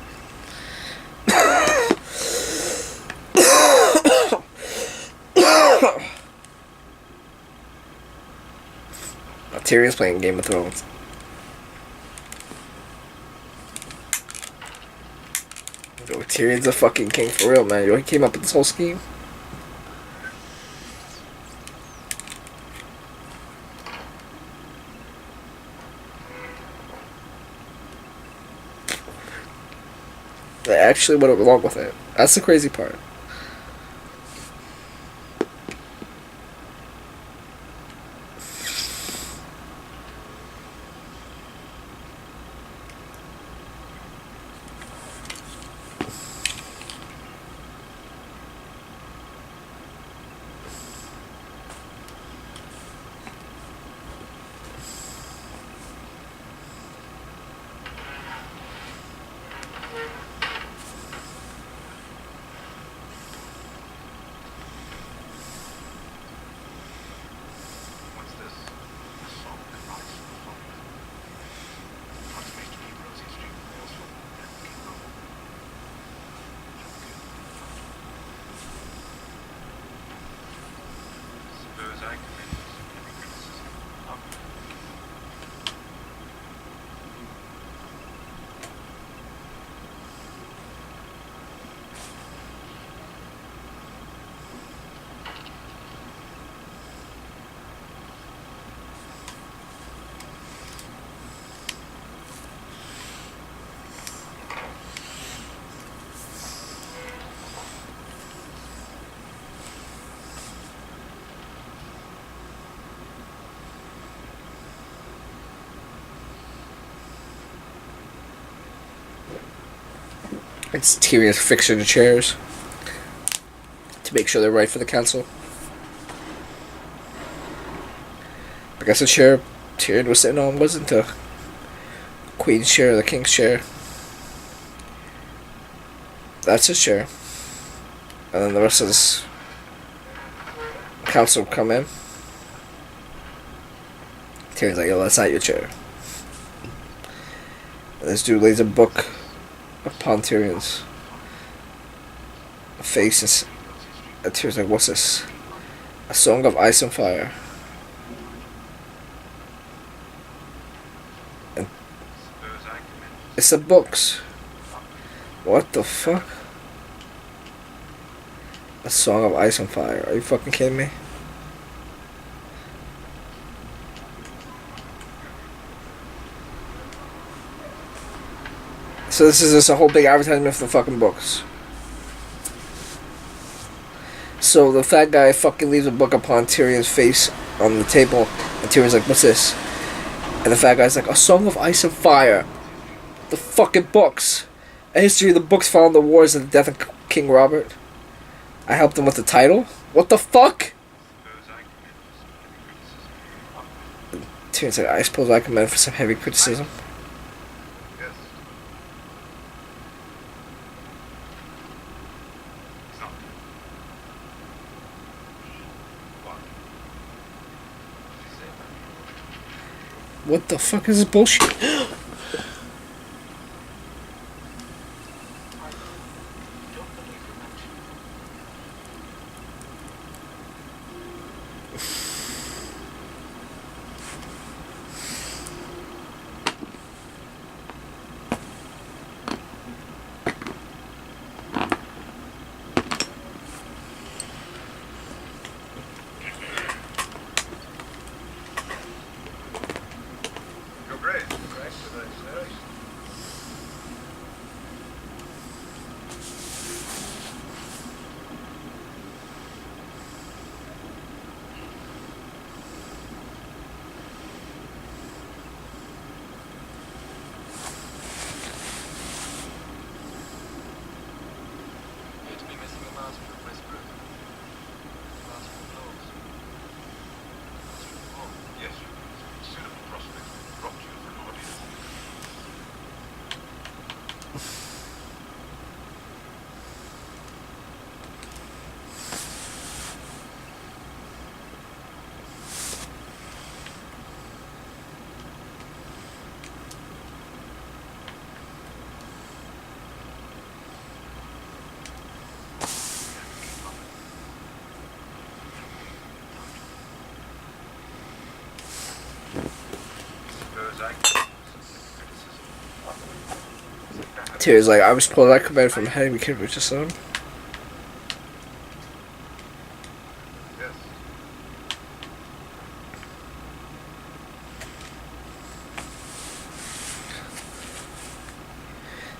A: Tyrion's playing Game of Thrones. Yo, Tyrion's a fucking king for real, man. Yo, he came up with this whole scheme. They actually went along with it. That's the crazy part.
C: What's this? A song of ice and fire. What's made to be Rosie Street walls from King Robert? Suppose I come in with some heavy criticism.
A: It's Tyrion fixing the chairs to make sure they're right for the council. I guess the chair Tyrion was sitting on wasn't the queen's chair or the king's chair. That's his chair. And then the rest of this council come in. Tyrion's like, yo, that's not your chair. And this dude lays a book upon Tyrion's face, and Tyrion's like, what's this? A Song of Ice and Fire. And it's the books. What the fuck? A Song of Ice and Fire. Are you fucking kidding me? So this is just a whole big advertisement for the fucking books. So the fat guy fucking leaves a book upon Tyrion's face on the table, and Tyrion's like, what's this? And the fat guy's like, A Song of Ice and Fire. The fucking books. A history of the books following the wars and the death of King Robert. I helped him with the title? What the fuck? Tyrion's like, I suppose I come in for some heavy criticism.
C: Yes. It's not. What? What did you say about me?
A: What the fuck is this bullshit?
C: Your Grace.
A: Tyrion's like, I was pulled that command from Henry Kidd son.
C: Yes.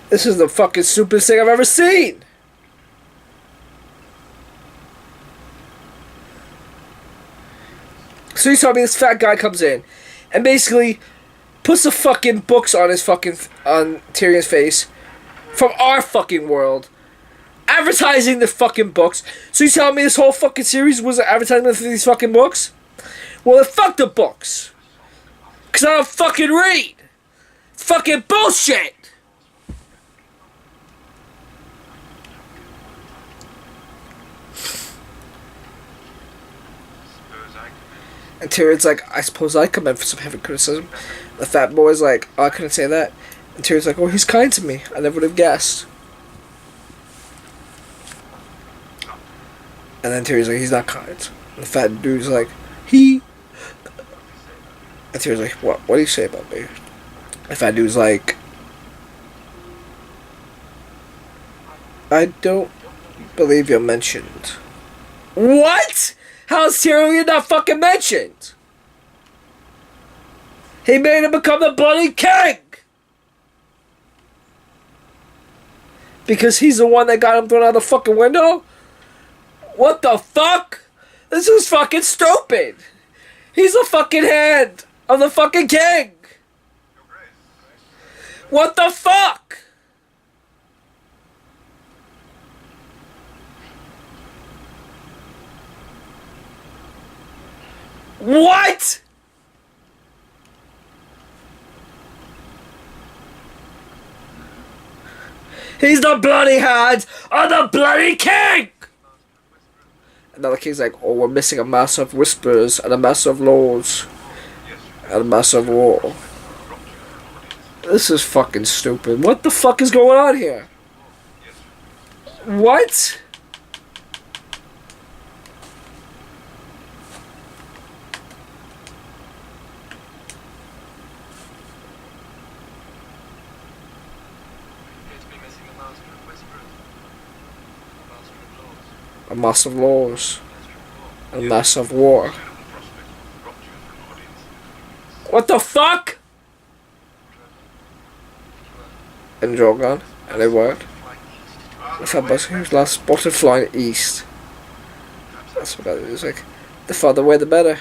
A: This is the fucking stupidest thing I've ever seen. So you told me this fat guy comes in and basically puts the fucking books on his fucking on Tyrion's face from our fucking world, advertising the fucking books. So you telling me this whole fucking series was an advertisement for these fucking books? Well, then fuck the books, cause I don't fucking read. It's fucking bullshit. And Tyrion's like, I suppose I come in for some heavy criticism. The fat boy's like, oh, I couldn't say that. And Tyrion's like, oh, he's kind to me. I never would have guessed. And then Tyrion's like, he's not kind. And the fat dude's like, he. And Tyrion's like, what? What do you say about me? The fat dude's like, I don't believe you're mentioned. What? How's Tyrion not fucking mentioned? He made him become the bloody king! Because he's the one that got him thrown out the fucking window? What the fuck? This is fucking stupid! He's the fucking hand of the fucking king! What the fuck? What? He's the bloody hand of the bloody king! Another king's like, oh, we're missing a master of whispers and a master of laws and a master of war. This is fucking stupid. What the fuck is going on here? What? A master of laws. A master of war. What the fuck? And Drogon. And they weren't. The fat bus he was last spotted flying east. That's what it was like. The farther away the better.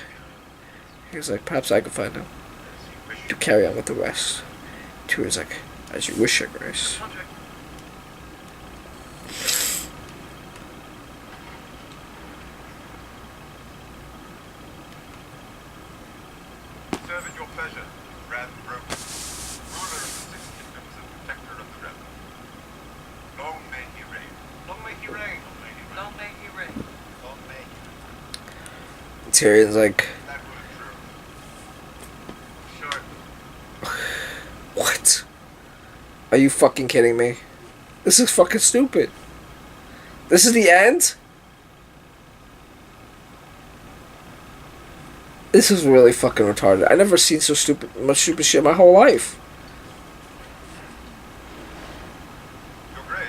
A: He was like, perhaps I can find him. To carry on with the rest. Tyrion's like, as you wish, Your Grace.
C: Serve at your pleasure, Ran Broken, ruler of the Six Kingdoms and protector of the realm. Long may he reign. Long may he reign. Long may he reign. Long may he reign.
A: Tyrion's like,
C: That word true. Sure.
A: what? Are you fucking kidding me? This is fucking stupid. This is the end? This is really fucking retarded. I never seen so much stupid shit in my whole life.
C: Your Grace.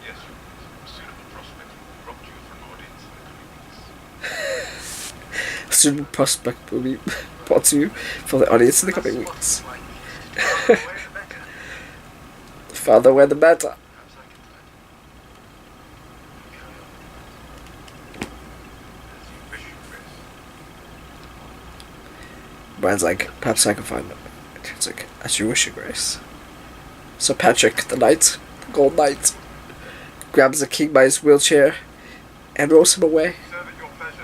C: Yes, Your Grace. A suitable prospect brought you for an audience in the coming weeks.
A: Student prospect will be brought to you for the audience in the coming weeks. The farther away the better. Brian's like, perhaps I can find him. It's like, as you wish, Your Grace. So Patrick, the knight, the gold knight, grabs the king by his wheelchair and rolls him away.
C: Serve at your pleasure,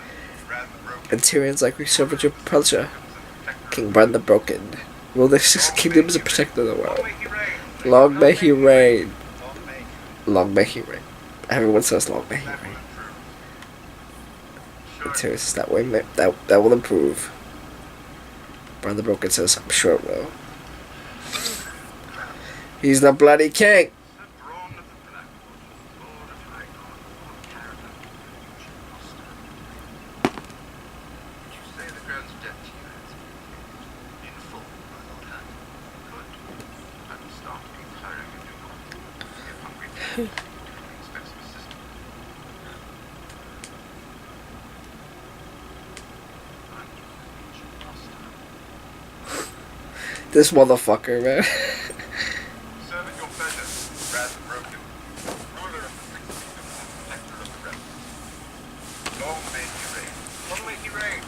C: Ran the Broken.
A: And Tyrion's like, we serve at your pleasure, King Bran the Broken. Rule the Six Kingdoms and protect the world.
C: Long may he reign.
A: Long may he reign.
C: Long may you.
A: Long may he reign. Everyone says long may he
C: That will
A: reign.
C: improve. Sure.
A: Serious, that way, that will improve. Brother Broken says, I'm sure it will. He's the bloody king.
C: The throne of the Blackwood, Lord of High God, Lord Caravan, you should muster. You say the crown's debt to you has been paid in full, my Lord Hand. Good. I will start declaring a new one. If hungry people expect some assistance. And you should muster.
A: This motherfucker, man.
C: Serve at your pleasure, Brad Broken, ruler of the Six Kingdoms and protector of the realm. Long may he reign. Long may he reign.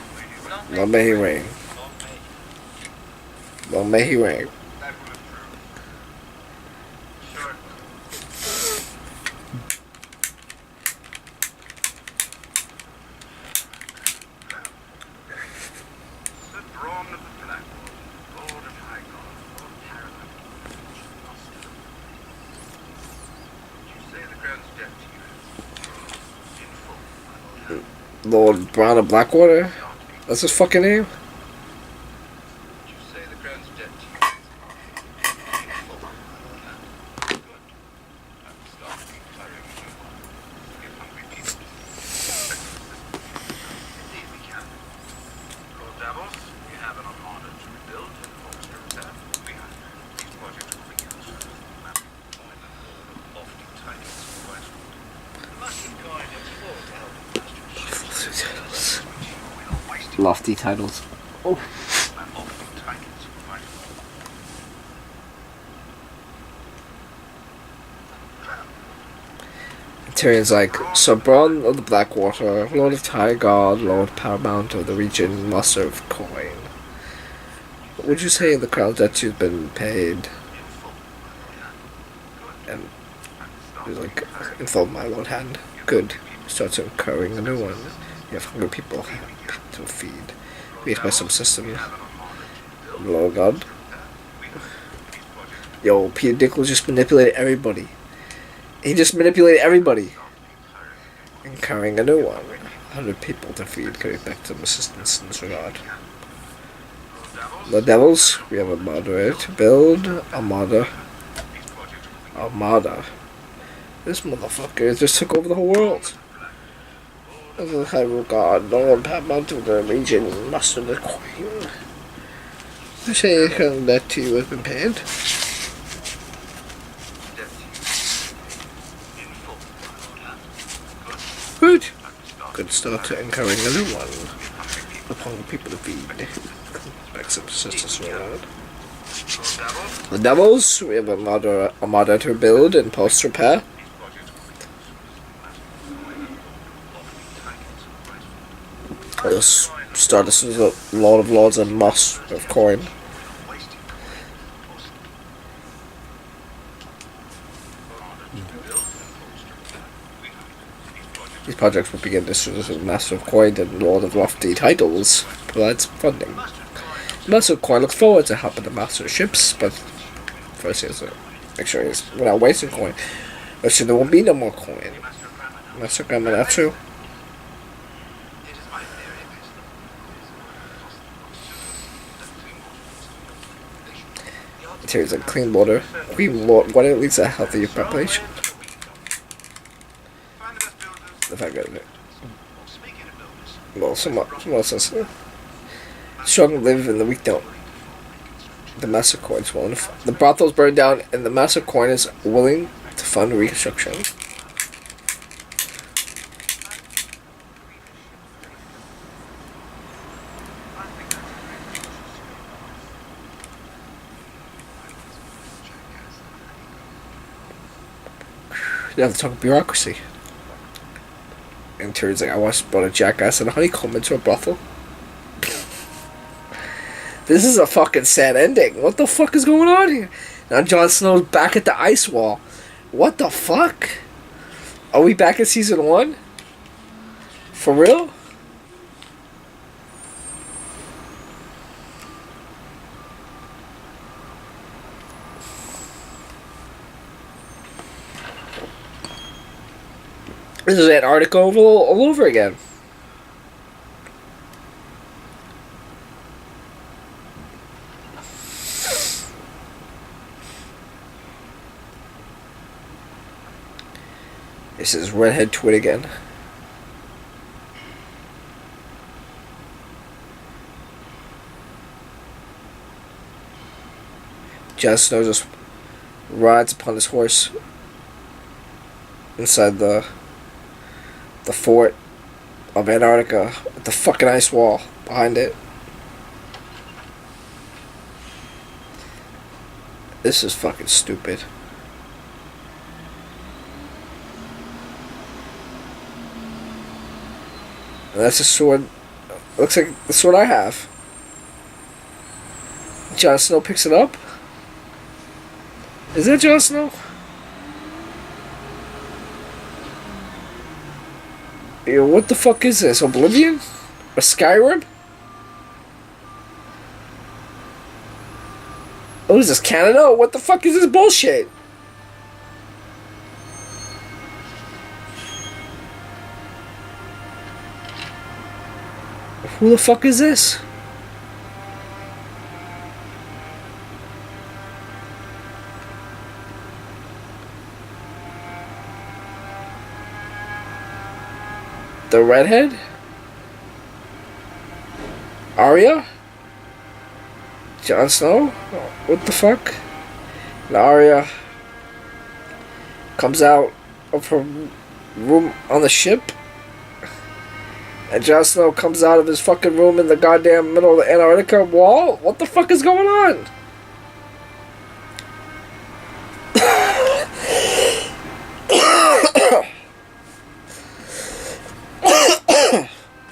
A: Long may he reign.
C: Long may he.
A: Long may he reign.
C: That will improve. Sure it will. The throne of the Blackwood, Lord of High God, Lord Caravan, you should muster. You say the crown's debt to you in full, my Lord Hand.
A: Lord Brown of Blackwater? That's his fucking name?
C: You say the crown's debt to you in full, my Lord Hand. Good. I will start declaring a new one. Give hungry people indeed we can. Lord Davos, we have an armada to rebuild and bolster repair. We have these projects will be used as massive coin and all of lofty titles for Westwood. The massive coin is full to help the master which you will waste
A: Lofty titles. Oh.
C: and lofty titles for Westwood.
A: Tyrion's like, Sir Bronn of the Blackwater, Lord of High God, Lord Paramount of the region, Master of Coin. What would you say of the crown debt you've been paid? And he's like, in full, my Lord Hand. Good. Starts incurring a new one. You have hungry people to feed. Feed by some system. Lord God. Yo, Peter Dinklage just manipulated everybody. He just manipulated everybody. Incurring a new one. 100 people to feed, coming back to some assistance in this regard. The Devils, we have a moderator to build. Armada. This motherfucker just took over the whole world. The Hyrule God, Lord Paramount of the region, Master of the Coin. You say that to you has been paid? Good. Good start to incurring a new one. Upon people to feed. Back some assistance around. The Devils, we have a armada to build and post repair. Let's start this as a Lord of Lords and Master of Coin. These projects will begin as soon as the Master of Coin and Lord of Lofty Titles provides funding. The Master of Coin looks forward to helping the Master of Ships, but first he has to make sure we're not wasting coin. Or so there won't be no more coin. Master Grandma, that's true. Materials like clean water. Water leads to a healthy population. The fact that well, someone says strong live and the weak don't. The Master Coin's willing to the brothels burned down, and the Master Coin is willing to fund reconstruction. You have to talk bureaucracy. And Tyrion's like, I once brought a jackass and a honeycomb into a brothel. This is a fucking sad ending. What the fuck is going on here? Now Jon Snow's back at the ice wall. What the fuck? Are we back in season 1? For real? This is Antarctica all over again. This is Redhead Twin again. Jon Snow just rides upon his horse inside the fort of Antarctica with the fucking ice wall behind it. This is fucking stupid. And that's a sword. Looks like the sword I have. Jon Snow picks it up. Is that Jon Snow? Yo, what the fuck is this? Oblivion? Or Skyrim? Oh, is this Canada? What the fuck is this bullshit? Who the fuck is this? The redhead? Arya? Jon Snow? What the fuck? And Arya comes out of her room on the ship. And Jon Snow comes out of his fucking room in the goddamn middle of the Antarctica wall? What the fuck is going on?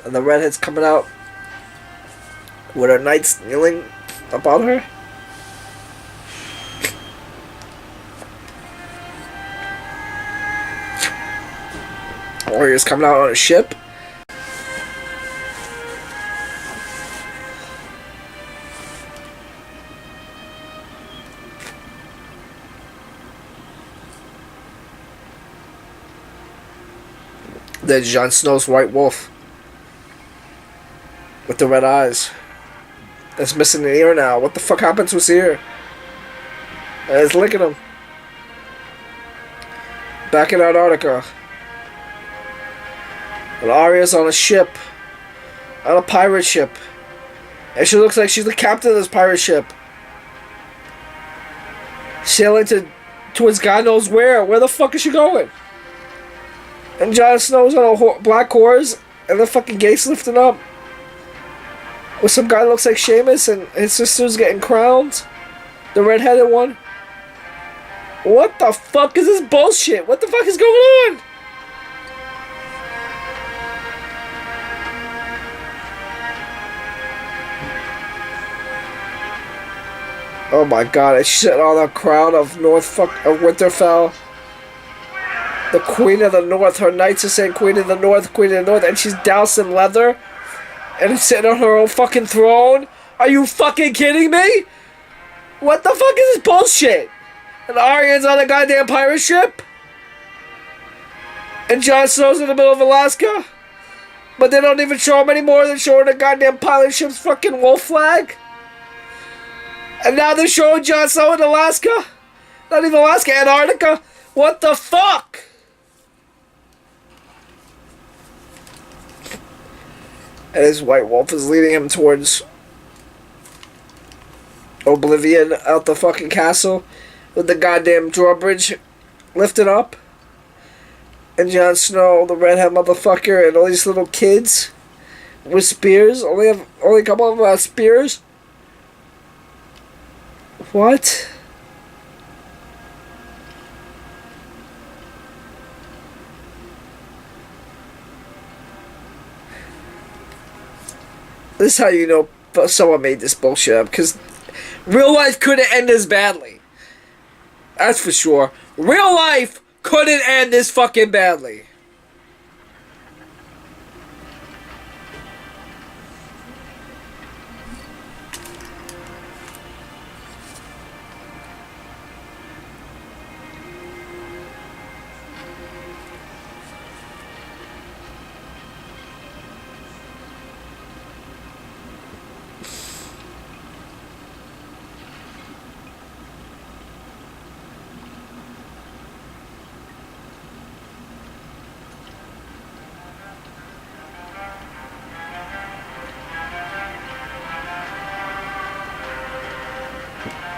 A: And the redhead's coming out with her knights kneeling upon her. Warriors coming out on a ship. There's Jon Snow's White Wolf with the red eyes. That's missing an ear now. What the fuck happened to his ear? And it's licking him. Back in Antarctica. And Arya's on a ship. On a pirate ship. And she looks like she's the captain of this pirate ship. Sailing towards God knows where. Where the fuck is she going? And Jon Snow's on a black horse. And the fucking gate's lifting up. With some guy that looks like Sheamus. And his sister's getting crowned. The redheaded one. What the fuck is this bullshit? What the fuck is going on? Oh my god, it's sitting on the crown of Winterfell. The Queen of the North. Her knights are saying Queen of the North, Queen of the North, and she's doused in leather. And is sitting on her own fucking throne. Are you fucking kidding me? What the fuck is this bullshit? And Arya's on a goddamn pirate ship? And Jon Snow's in the middle of Alaska? But they don't even show him anymore. They're showing the goddamn pilot ship's fucking wolf flag? And now they're showing Jon Snow in Alaska? Not even Alaska, Antarctica? What the fuck? And his white wolf is leading him towards Oblivion out the fucking castle with the goddamn drawbridge lifted up. And Jon Snow, the redhead motherfucker, and all these little kids with spears. Only a couple of them have spears. What? This is how you know someone made this bullshit up, because real life couldn't end as badly. That's for sure. Real life couldn't end this fucking badly.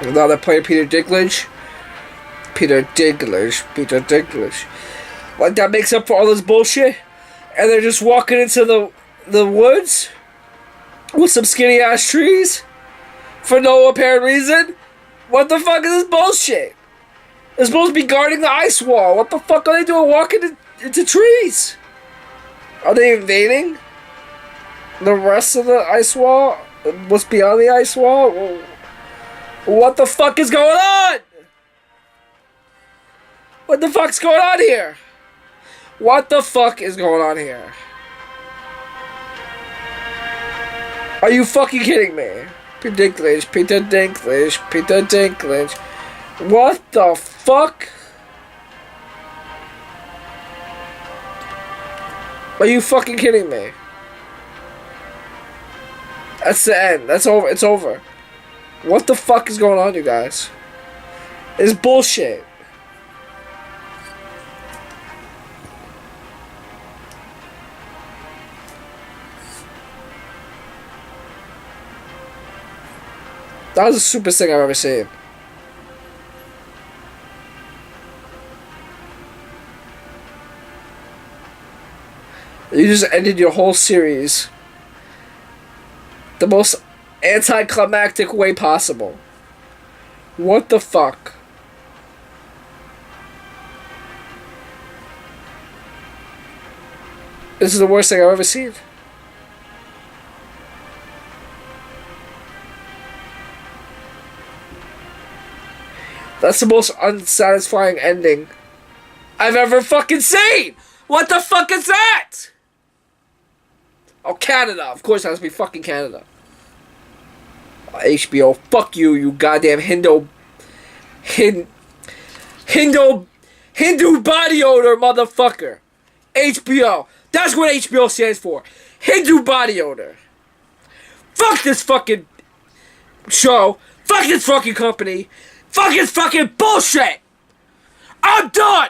A: Now they're playing Peter Dinklage. Peter Dinklage. Like that makes up for all this bullshit? And they're just walking into the woods? With some skinny ass trees? For no apparent reason? What the fuck is this bullshit? They're supposed to be guarding the ice wall. What the fuck are they doing walking into trees? Are they invading the rest of the ice wall? What's beyond the ice wall? What the fuck is going on? What the fuck's going on here? What the fuck is going on here? Are you fucking kidding me? Peter Dinklage. What the fuck? Are you fucking kidding me? That's the end. That's over. It's over. What the fuck is going on, you guys? It's bullshit. That was the stupidest thing I've ever seen. You just ended your whole series the most anticlimactic way possible. What the fuck? This is the worst thing I've ever seen. That's the most unsatisfying ending I've ever fucking seen! What the fuck is that? Oh, Canada. Of course it has to be fucking Canada. HBO, fuck you, you goddamn Hindu body odor motherfucker. HBO. That's what HBO stands for. Hindu body odor. Fuck this fucking show. Fuck this fucking company. Fuck this fucking bullshit. I'm done.